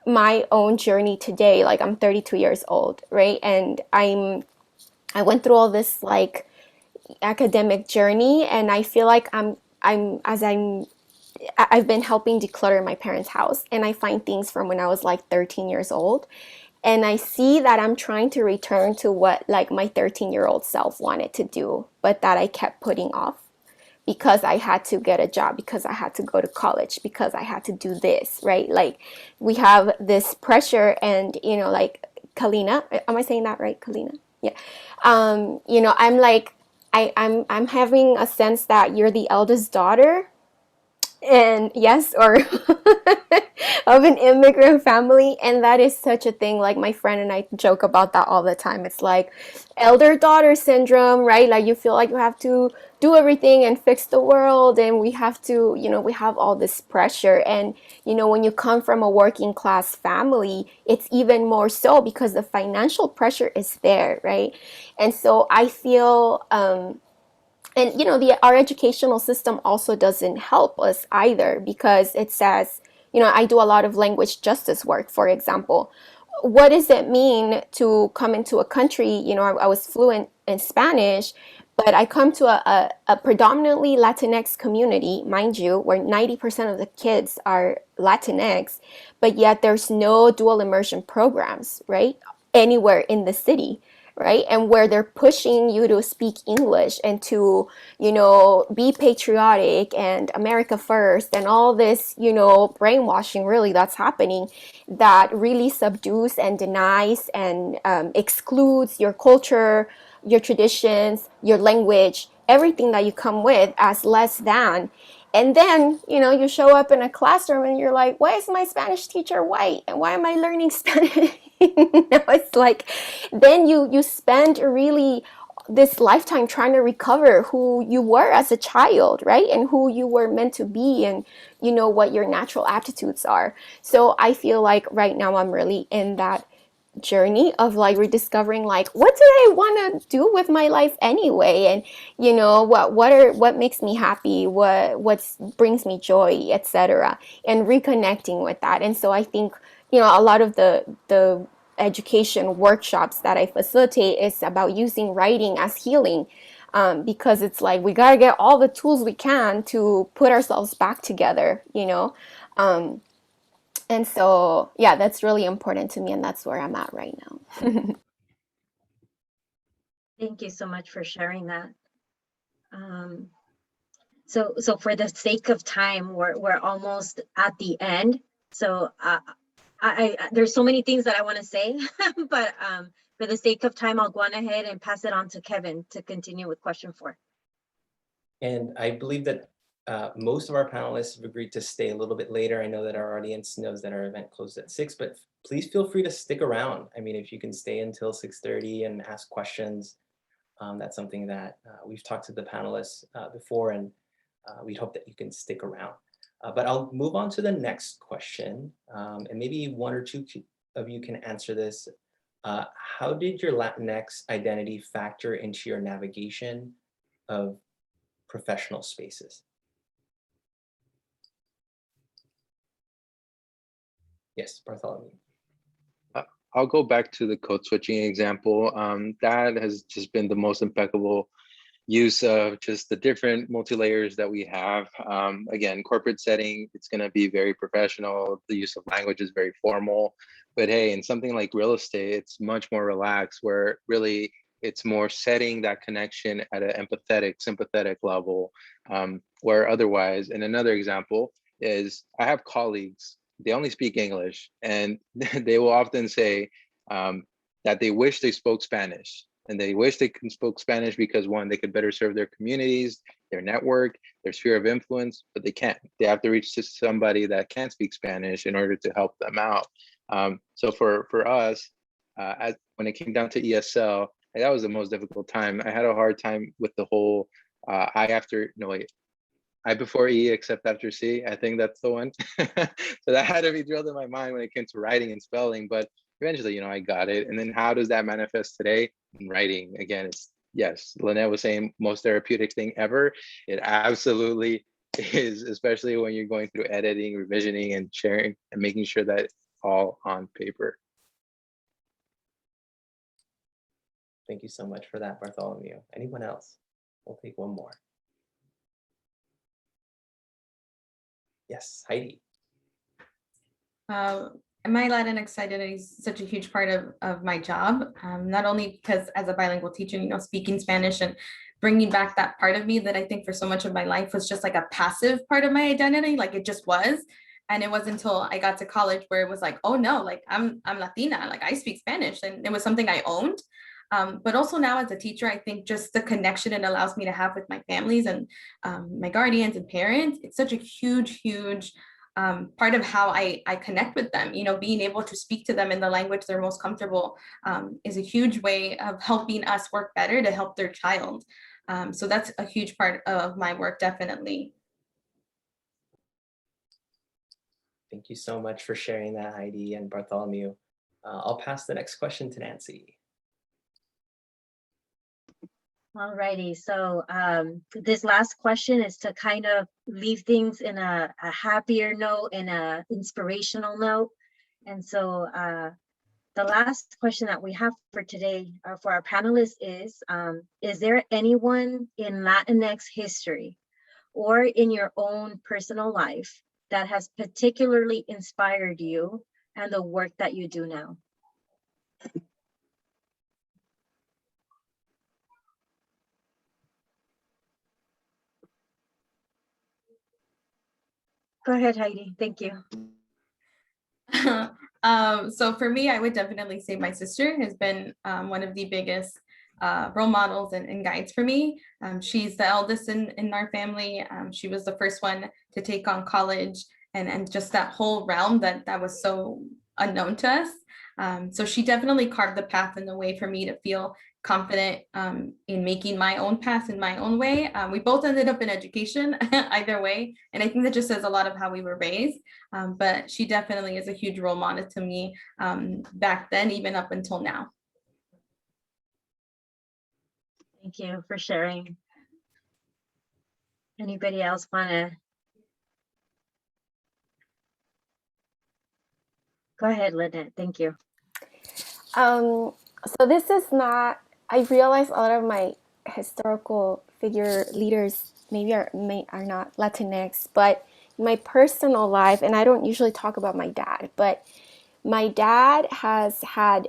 my own journey today, like I'm 32 years old, right? And I went through all this like academic journey, and I feel like I've been helping declutter my parents' house, and I find things from when I was like 13 years old. And I see that I'm trying to return to what like my 13-year-old self wanted to do, but that I kept putting off because I had to get a job, because I had to go to college, because I had to do this, right? Like we have this pressure, and like Calina, am I saying that right, Calina? Yeah. I'm like I'm having a sense that you're the eldest daughter, and yes, or of an immigrant family, and that is such a thing. Like my friend and I joke about that all the time. It's like elder daughter syndrome, right? Like you feel like you have to do everything and fix the world, and we have to, we have all this pressure. And when you come from a working class family, it's even more so because the financial pressure is there, right? And so I feel and our educational system also doesn't help us either, because it says, I do a lot of language justice work, for example. What does it mean to come into a country? I was fluent in Spanish, but I come to a predominantly Latinx community, mind you, where 90% of the kids are Latinx, but yet there's no dual immersion programs, right? Anywhere in the city. Right? And where they're pushing you to speak English and to, be patriotic and America first and all this, brainwashing really that's happening, that really subdues and denies and excludes your culture, your traditions, your language, everything that you come with as less than. And then, you show up in a classroom and you're like, why is my Spanish teacher white? And why am I learning Spanish? It's like, then you spend really this lifetime trying to recover who you were as a child, right? And who you were meant to be, and what your natural aptitudes are. So I feel like right now I'm really in that journey of like rediscovering like what do I want to do with my life anyway, and you know what makes me happy, what brings me joy, etc., and reconnecting with that. And so I think, you know, a lot of the education workshops that I facilitate is about using writing as healing, because it's like we got to get all the tools we can to put ourselves back together, you know. And so, yeah, that's really important to me, and that's where I'm at right now. Thank you so much for sharing that. So for the sake of time, we're almost at the end. So there's so many things that I want to say, but for the sake of time, I'll go on ahead and pass it on to Kevin to continue with question 4. And I believe that most of our panelists have agreed to stay a little bit later. I know that our audience knows that our event closed at 6, but please feel free to stick around. I mean, if you can stay until 6:30 and ask questions, that's something that we've talked to the panelists before, and we'd hope that you can stick around. But I'll move on to the next question, and maybe one or two of you can answer this. How did your Latinx identity factor into your navigation of professional spaces? Yes, Bartholomew. I'll go back to the code switching example. That has just been the most impeccable use of just the different multi-layers that we have. Again, corporate setting, it's going to be very professional. The use of language is very formal. But hey, in something like real estate, it's much more relaxed, where really it's more setting that connection at an empathetic, sympathetic level, where otherwise, and another example is I have colleagues, they only speak English, and they will often say that they wish they spoke Spanish. And they wish they spoke Spanish because, one, they could better serve their communities, their network, their sphere of influence, but they can't. They have to reach to somebody that can speak Spanish in order to help them out. So for us, when it came down to ESL, that was the most difficult time. I had a hard time with the whole I before E except after C. I think that's the one. So that had to be drilled in my mind when it came to writing and spelling, but eventually, you know, I got it. And then how does that manifest today? In writing, again, it's, yes, Linett was saying most therapeutic thing ever. It absolutely is, especially when you're going through editing, revisioning, and sharing, and making sure that it's all on paper. Thank you so much for that, Bartholomew. Anyone else? We'll take one more. Yes, Heidi. My Latinx identity is such a huge part of my job, not only because as a bilingual teacher, you know, speaking Spanish and bringing back that part of me that I think for so much of my life was just like a passive part of my identity, like it just was. And it wasn't until I got to college where it was like, oh no, like I'm Latina, like I speak Spanish, and it was something I owned. But also now as a teacher, I think just the connection it allows me to have with my families and my guardians and parents, it's such a huge part of how I connect with them. You know, being able to speak to them in the language they're most comfortable is a huge way of helping us work better to help their child. So that's a huge part of my work, definitely. Thank you so much for sharing that, Heidi and Bartholomew. I'll pass the next question to Nancy. All righty, so this last question is to kind of leave things in a happier note and a inspirational note. And so the last question that we have for today for our panelists is there anyone in Latinx history or in your own personal life that has particularly inspired you and the work that you do now? Go ahead, Heidi. Thank you. So for me, I would definitely say my sister has been one of the biggest role models and guides for me. She's the eldest in our family. She was the first one to take on college and just that whole realm that was so unknown to us. So she definitely carved the path in the way for me to feel confident in making my own path in my own way. We both ended up in education either way. And I think that just says a lot of how we were raised. But she definitely is a huge role model to me back then, even up until now. Thank you for sharing. Anybody else want to? Go ahead, Linett. Thank you. So this is not, I realize a lot of my historical figure leaders maybe are not Latinx, but my personal life, and I don't usually talk about my dad, but my dad has had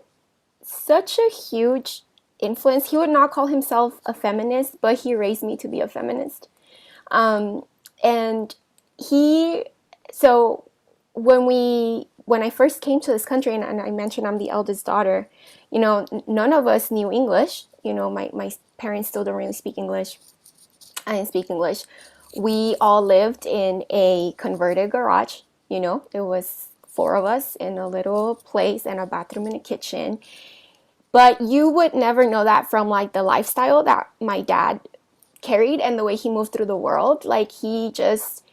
such a huge influence. He would not call himself a feminist, but he raised me to be a feminist. And so when I first came to this country, and I mentioned I'm the eldest daughter, none of us knew English. My parents still don't really speak English. I didn't speak English. We all lived in a converted garage. It was 4 of us in a little place and a bathroom and a kitchen. But you would never know that from like the lifestyle that my dad carried and the way he moved through the world. Like he just,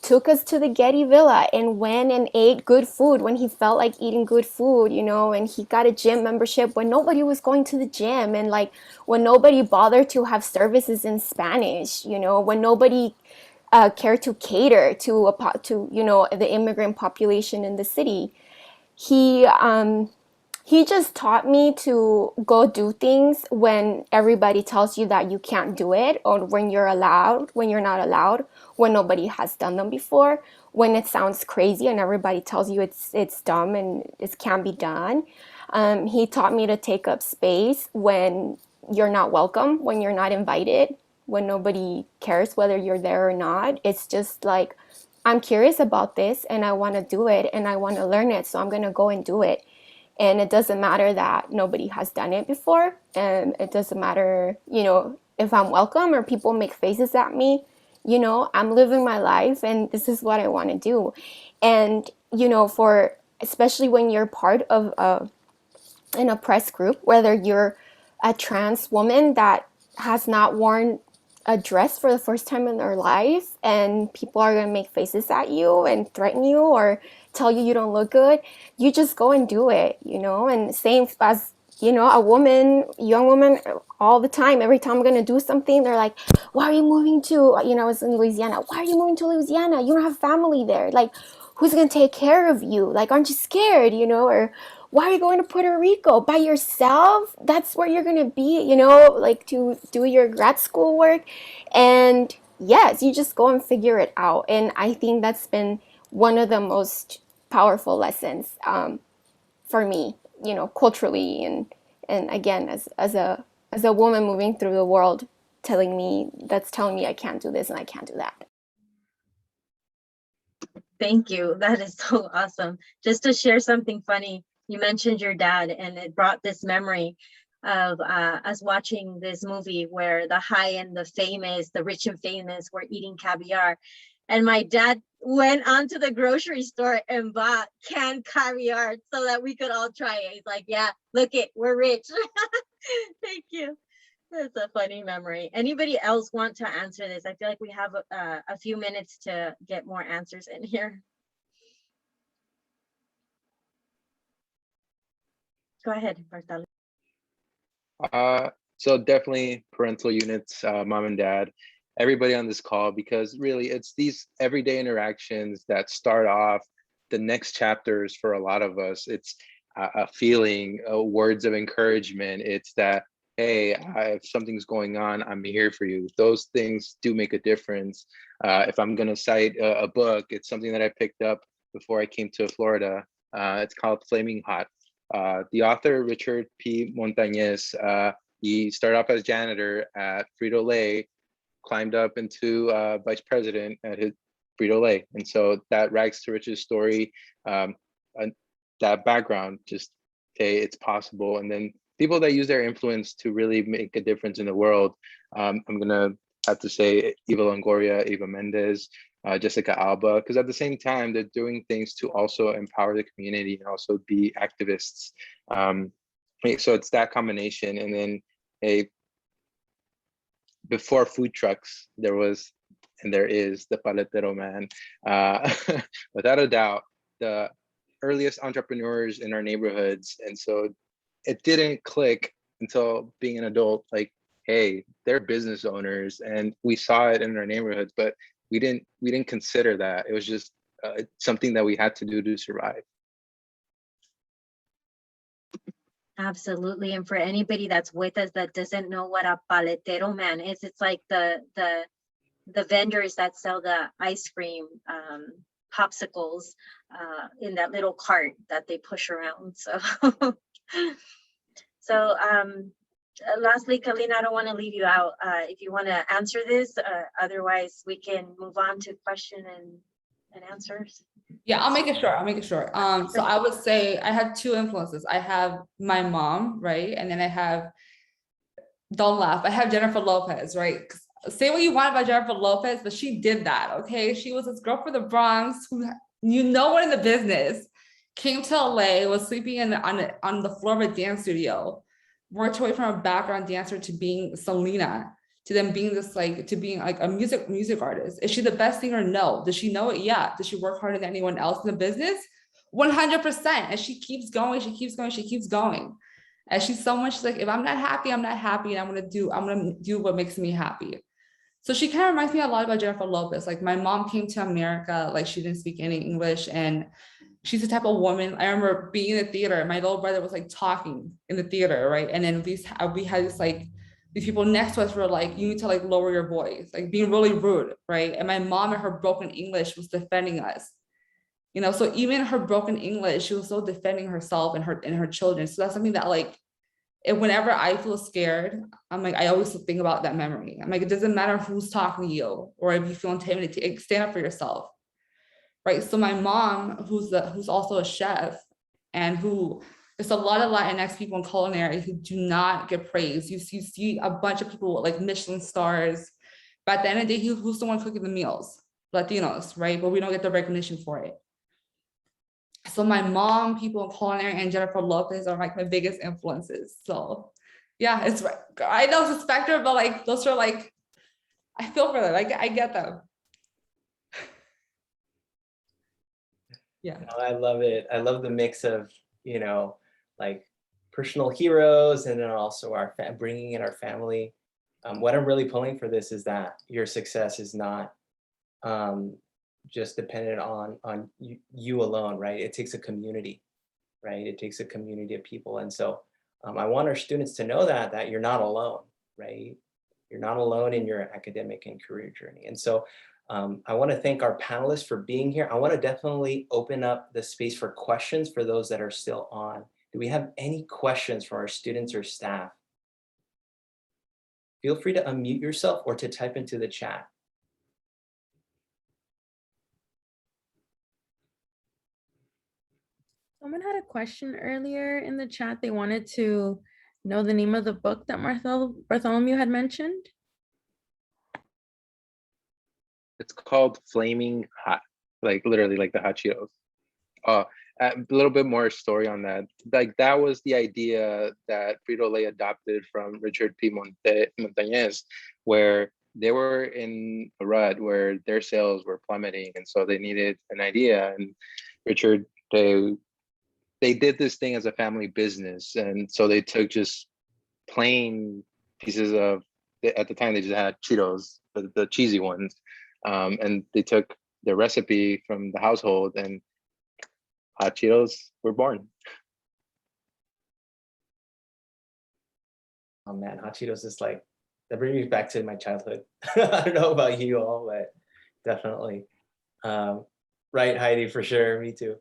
took us to the Getty Villa and went and ate good food when he felt like eating good food, and he got a gym membership when nobody was going to the gym, and like when nobody bothered to have services in Spanish, when nobody cared to cater to the immigrant population in the city. He just taught me to go do things when everybody tells you that you can't do it, or when you're not allowed, when nobody has done them before, when it sounds crazy and everybody tells you it's dumb and it can't be done. He taught me to take up space when you're not welcome, when you're not invited, when nobody cares whether you're there or not. It's just like, I'm curious about this and I want to do it and I want to learn it, so I'm going to go and do it. And it doesn't matter that nobody has done it before. And it doesn't matter, if I'm welcome or people make faces at me. I'm living my life and this is what I want to do. And, especially when you're part of an oppressed group, whether you're a trans woman that has not worn a dress for the first time in their life and people are going to make faces at you and threaten you or tell you don't look good, you just go and do it, and same as, young woman all the time, every time I'm going to do something, they're like, why are you moving to, I was in Louisiana. Why are you moving to Louisiana? You don't have family there. Like, who's going to take care of you? Like, aren't you scared, or why are you going to Puerto Rico by yourself? That's where you're going to be, like to do your grad school work. And yes, you just go and figure it out. And I think that's been one of the most powerful lessons for me, culturally. And again, as a woman moving through the world, telling me I can't do this and I can't do that. Thank you. That is so awesome. Just to share something funny, you mentioned your dad, and it brought this memory of us watching this movie where the high and the famous, the rich and famous, were eating caviar. And my dad went onto the grocery store and bought canned caviar so that we could all try it. He's like, yeah, look it, we're rich. Thank you. That's a funny memory. Anybody else want to answer this? I feel like we have a few minutes to get more answers in here. Go ahead, Bartholomew. So definitely parental units, mom and dad, everybody on this call, because really it's these everyday interactions that start off the next chapters for a lot of us. It's a feeling, words of encouragement. It's that, hey, if something's going on, I'm here for you. Those things do make a difference. If I'm going to cite a book, it's something that I picked up before I came to Florida. It's called Flaming Hot. The author, Richard P. Montañez, he started off as janitor at Frito-Lay, climbed up into vice president at his Frito-Lay. And so that rags to riches story, and that background, just, hey, it's possible. And then people that use their influence to really make a difference in the world. I'm gonna have to say Eva Longoria, Eva Mendes, Jessica Alba, because at the same time, they're doing things to also empower the community and also be activists. So it's that combination. And then before food trucks, there was, and there is, the paletero man. Without a doubt, the earliest entrepreneurs in our neighborhoods. And so it didn't click until being an adult, like, hey, they're business owners, and we saw it in our neighborhoods, but we didn't consider that. It was just something that we had to do to survive. Absolutely. And for anybody that's with us that doesn't know what a paletero man is, it's like the vendors that sell the ice cream, popsicles in that little cart that they push around. So lastly, Calina, I don't want to leave you out. If you want to answer this, otherwise we can move on to question and answers. Yeah, I'll make it short. So I would say I have two influences. I have my mom, right? And then I have, don't laugh, I have Jennifer Lopez, right? Say what you want about Jennifer Lopez, but she did that, okay? She was this girl from the Bronx who, you know, what in the business, came to LA, was sleeping on the floor of a dance studio, worked her way from a background dancer to being Selena, to then being this, like, to being like a music artist. Is she the best singer? No. Does she know it? Yeah. Does she work harder than anyone else in the business? 100%. And she keeps going, she keeps going, she keeps going. And she's like, if I'm not happy, I'm not happy. And I'm gonna do what makes me happy. So she kind of reminds me a lot about Jennifer Lopez. Like, my mom came to America, like, she didn't speak any English, and she's the type of woman. I remember being in the theater, my little brother was like talking in the theater, right? And then we had this, like, these people next to us were like, you need to, like, lower your voice, like, being really rude, right? And my mom in her broken English was defending us, you know? So even in her broken English, she was still defending herself and her children. So that's something that, like, whenever I feel scared, I'm like, I always think about that memory. I'm like, it doesn't matter who's talking to you, or if you feel intimidated, stand up for yourself, right? So my mom, who's also a chef, and who, there's a lot of Latinx people in culinary who do not get praised. You see a bunch of people with, like, Michelin stars, but at the end of the day, who's the one cooking the meals? Latinos, right? But we don't get the recognition for it. So my mom, people in culinary, and Jennifer Lopez are, like, my biggest influences. So yeah, it's right. I know it's a spectrum, but, like, those are, like, I feel for them. I get them. Yeah. No, I love it. I love the mix of, you know, like, personal heroes, and then also bringing in our family. What I'm really pulling for this is that your success is not just dependent on you alone, right? It takes a community, right? It takes a community of people. And so I want our students to know that you're not alone, right? You're not alone in your academic and career journey. And so I want to thank our panelists for being here. I want to definitely open up the space for questions for those that are still on. Do we have any questions for our students or staff? Feel free to unmute yourself or to type into the chat. Someone had a question earlier in the chat. They wanted to know the name of the book that Bartholomew had mentioned. It's called Flaming Hot, like literally like the hot Cheetos. A little bit more story on that. Like, that was the idea that Frito-Lay adopted from Richard P. Montañez, where they were in a rut where their sales were plummeting, and so they needed an idea. And Richard, they did this thing as a family business, and so they took just plain pieces of, at the time they just had Cheetos, the cheesy ones, and they took the recipe from the household, and hot Cheetos were born. Oh man, hot Cheetos is like, that brings me back to my childhood. I don't know about you all, but definitely. Right, Heidi, for sure, me too.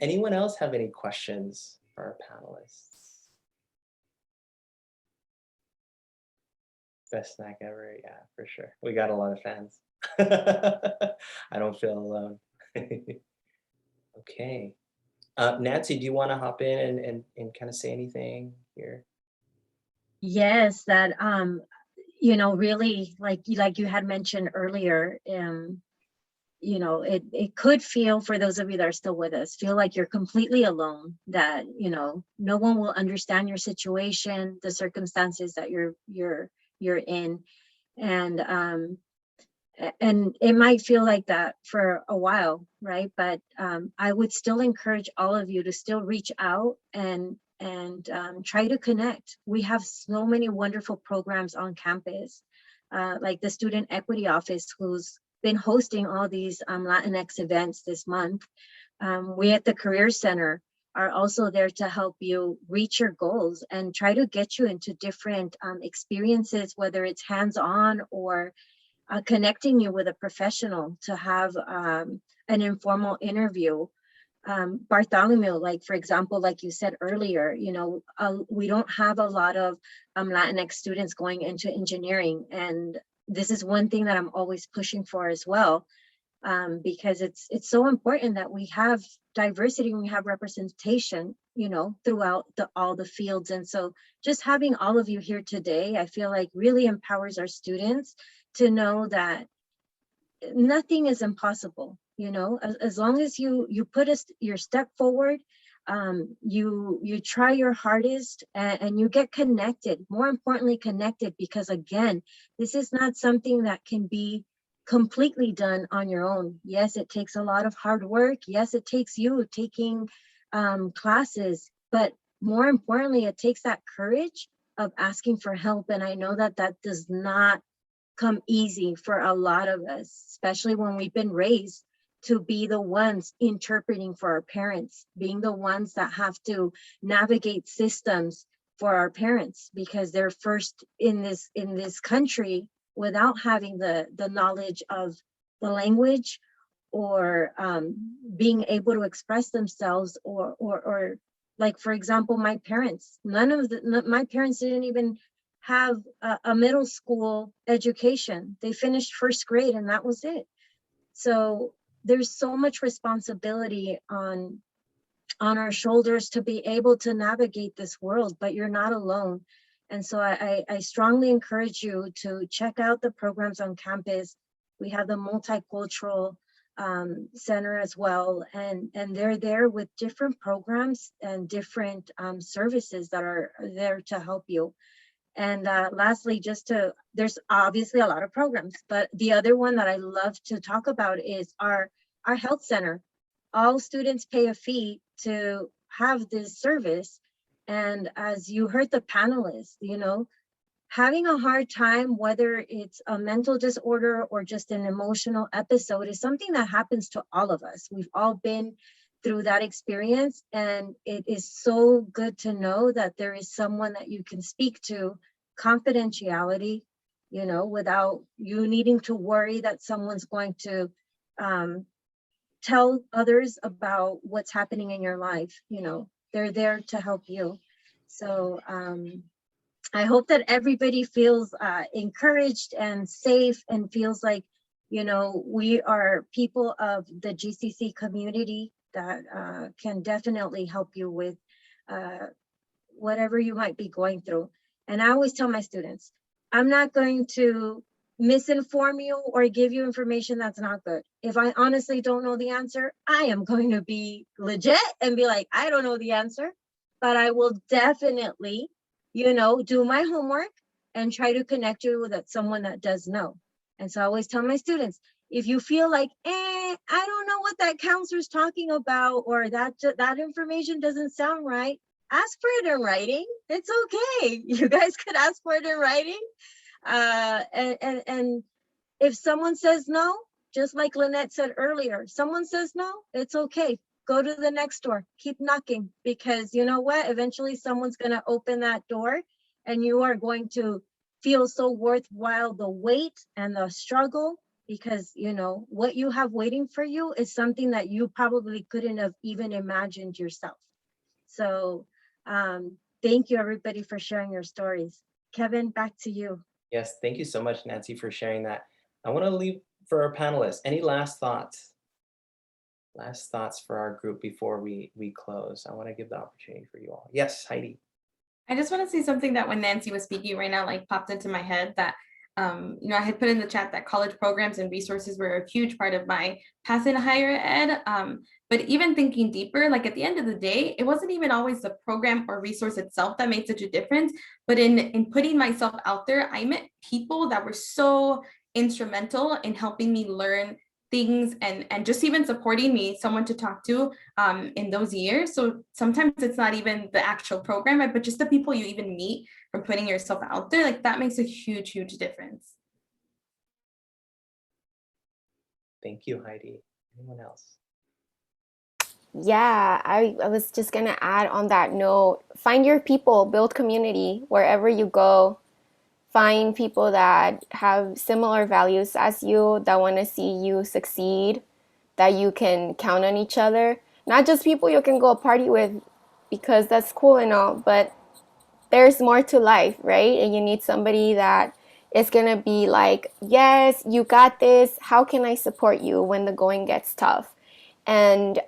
Anyone else have any questions for our panelists? Best snack ever, yeah, for sure. We got a lot of fans. I don't feel alone. Okay. Nancy, do you want to hop in and kind of say anything here? Yes, that you know, really, like you had mentioned earlier, you know, it could feel, for those of you that are still with us, feel like you're completely alone, that, you know, no one will understand your situation, the circumstances that you're in. And it might feel like that for a while, right? But I would still encourage all of you to still reach out and try to connect. We have so many wonderful programs on campus, like the Student Equity Office, who's been hosting all these Latinx events this month. We at the Career Center are also there to help you reach your goals and try to get you into different experiences, whether it's hands-on or connecting you with a professional to have an informal interview. Bartholomew, like, for example, like you said earlier, you know, we don't have a lot of Latinx students going into engineering. And this is one thing that I'm always pushing for as well, because it's so important that we have diversity and we have representation, you know, throughout all the fields. And so just having all of you here today, I feel like really empowers our students to know that nothing is impossible. You know, as long as you put your step forward, you try your hardest, and you get connected, more importantly connected, because again, this is not something that can be completely done on your own. Yes, it takes a lot of hard work. Yes, it takes you taking classes, but more importantly, it takes that courage of asking for help. And I know that that does not come easy for a lot of us, especially when we've been raised to be the ones interpreting for our parents, being the ones that have to navigate systems for our parents, because they're first in this country without having the knowledge of the language, or being able to express themselves, or like, for example, my parents, my parents didn't even have a middle school education. They finished first grade and that was it. So there's so much responsibility on our shoulders to be able to navigate this world, but you're not alone. And so I strongly encourage you to check out the programs on campus. We have the multicultural center as well, and they're there with different programs and different services that are there to help you. And lastly, there's obviously a lot of programs, but the other one that I love to talk about is our health center. All students pay a fee to have this service. And as you heard the panelists, you know, having a hard time, whether it's a mental disorder or just an emotional episode, is something that happens to all of us. We've all been through that experience, and it is so good to know that there is someone that you can speak to, confidentiality, you know, without you needing to worry that someone's going to tell others about what's happening in your life. You know, they're there to help you. So I hope that everybody feels encouraged and safe, and feels like, you know, we are people of the GCC community that can definitely help you with whatever you might be going through. And I always tell my students, I'm not going to misinform you or give you information that's not good. If I honestly don't know the answer, I am going to be legit and be like, I don't know the answer, but I will definitely, you know, do my homework and try to connect you with someone that does know. And so I always tell my students, if you feel like, I don't know what that counselor's talking about, or that information doesn't sound right, ask for it in writing. It's okay. You guys could ask for it in writing. And if someone says no, just like Linett said earlier, someone says no, it's okay. Go to the next door, keep knocking, because you know what? Eventually someone's gonna open that door, and you are going to feel so worthwhile the wait and the struggle, because you know what you have waiting for you is something that you probably couldn't have even imagined yourself. So thank you everybody for sharing your stories. Kevin, back to you. Yes, thank you so much, Nancy, for sharing that. I want to leave for our panelists. Any last thoughts? Last thoughts for our group before we close. I want to give the opportunity for you all. Yes, Heidi. I just want to say something that when Nancy was speaking right now, like popped into my head, that I had put in the chat that college programs and resources were a huge part of my path in higher ed. But even thinking deeper, like at the end of the day, it wasn't even always the program or resource itself that made such a difference. But in putting myself out there, I met people that were so instrumental in helping me learn things and just even supporting me, someone to talk to in those years. So sometimes it's not even the actual program, right, but just the people you even meet from putting yourself out there, like that makes a huge, huge difference. Thank you, Heidi. Anyone else? Yeah, I was just gonna add on that note, find your people, build community wherever you go. Find people that have similar values as you, that want to see you succeed, that you can count on each other. Not just people you can go party with, because that's cool and all, but there's more to life, right? And you need somebody that is going to be like, yes, you got this. How can I support you when the going gets tough? And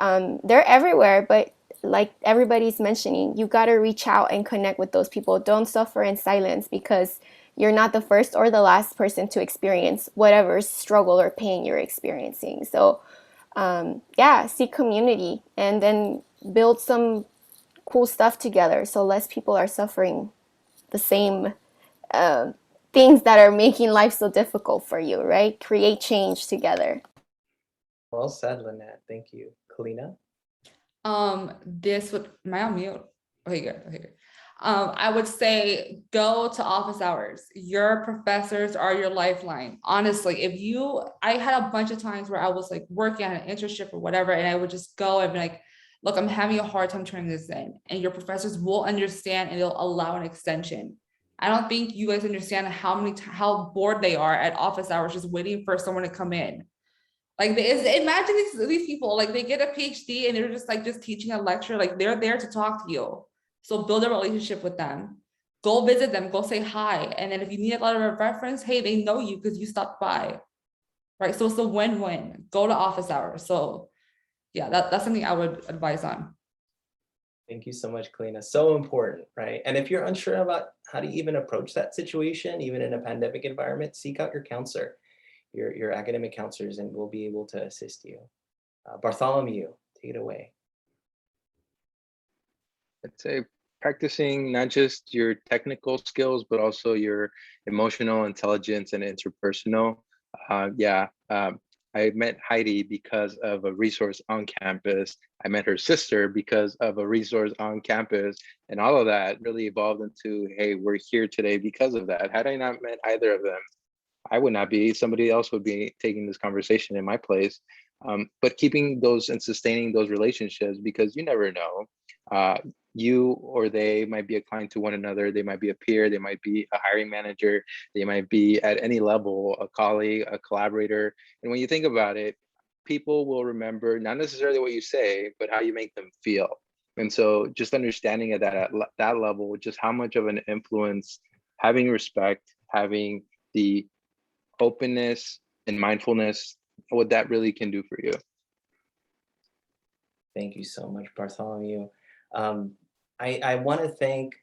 they're everywhere, but like everybody's mentioning, you got to reach out and connect with those people. Don't suffer in silence, because you're not the first or the last person to experience whatever struggle or pain you're experiencing. So yeah, seek community and then build some cool stuff together so less people are suffering the same things that are making life so difficult for you, right? Create change together. Well said, Linett. Thank you. Calina? This would, am I on mute? Okay, good. Okay, good. I would say go to office hours. Your professors are your lifeline. Honestly, I had a bunch of times where I was like working on an internship or whatever, and I would just go and be like, look, I'm having a hard time turning this in. And your professors will understand and they'll allow an extension. I don't think you guys understand how bored they are at office hours just waiting for someone to come in. Like, imagine these people, like they get a PhD and they're just teaching a lecture, like they're there to talk to you. So build a relationship with them, go visit them, go say hi. And then if you need a letter of reference, hey, they know you because you stopped by, right? So it's a win-win, go to office hours. So yeah, that's something I would advise on. Thank you so much, Kalina. So important, right? And if you're unsure about how to even approach that situation, even in a pandemic environment, seek out your counselor, your academic counselors, and we'll be able to assist you. Bartholomew, take it away. I'd say practicing not just your technical skills, but also your emotional intelligence and interpersonal. I met Heidi because of a resource on campus. I met her sister because of a resource on campus. And all of that really evolved into, hey, we're here today because of that. Had I not met either of them, I would not be, somebody else would be taking this conversation in my place. But keeping those and sustaining those relationships, because you never know. You or they might be a client to one another. They might be a peer. They might be a hiring manager. They might be at any level, a colleague, a collaborator. And when you think about it, people will remember not necessarily what you say, but how you make them feel. And so just understanding at that level, just how much of an influence having respect, having the openness and mindfulness, what that really can do for you. Thank you so much, Bartholomew. I want to thank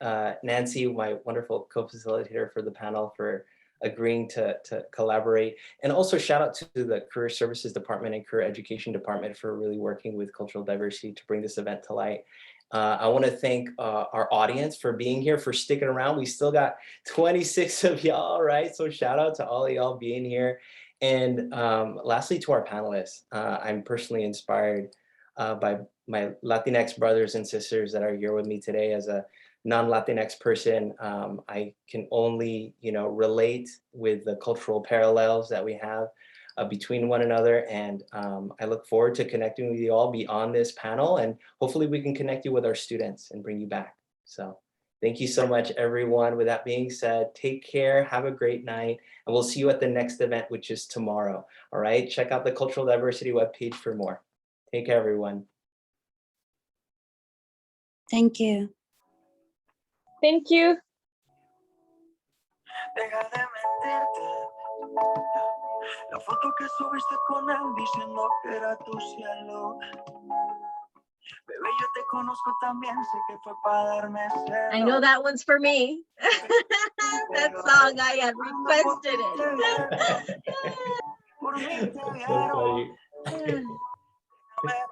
Nancy, my wonderful co-facilitator for the panel, for agreeing to collaborate. And also shout out to the Career Services Department and Career Education Department for really working with cultural diversity to bring this event to light. I want to thank our audience for being here, for sticking around. We still got 26 of y'all, right? So shout out to all of y'all being here. And lastly, to our panelists, I'm personally inspired by my Latinx brothers and sisters that are here with me today. As a non-Latinx person, I can only, relate with the cultural parallels that we have between one another. And I look forward to connecting with you all beyond this panel, and hopefully we can connect you with our students and bring you back. So thank you so much, everyone. With that being said, take care, have a great night, and we'll see you at the next event, which is tomorrow. All right, check out the Cultural Diversity webpage for more. Take care, everyone. Thank you. Thank you. Deja de mentirte. La foto que subiste con él diciendo que era tu cielo. Bebé, yo te conozco también, sé que fue para darme I know celos. that one's for me. That song, I had requested it. Por mí te So vieron. funny.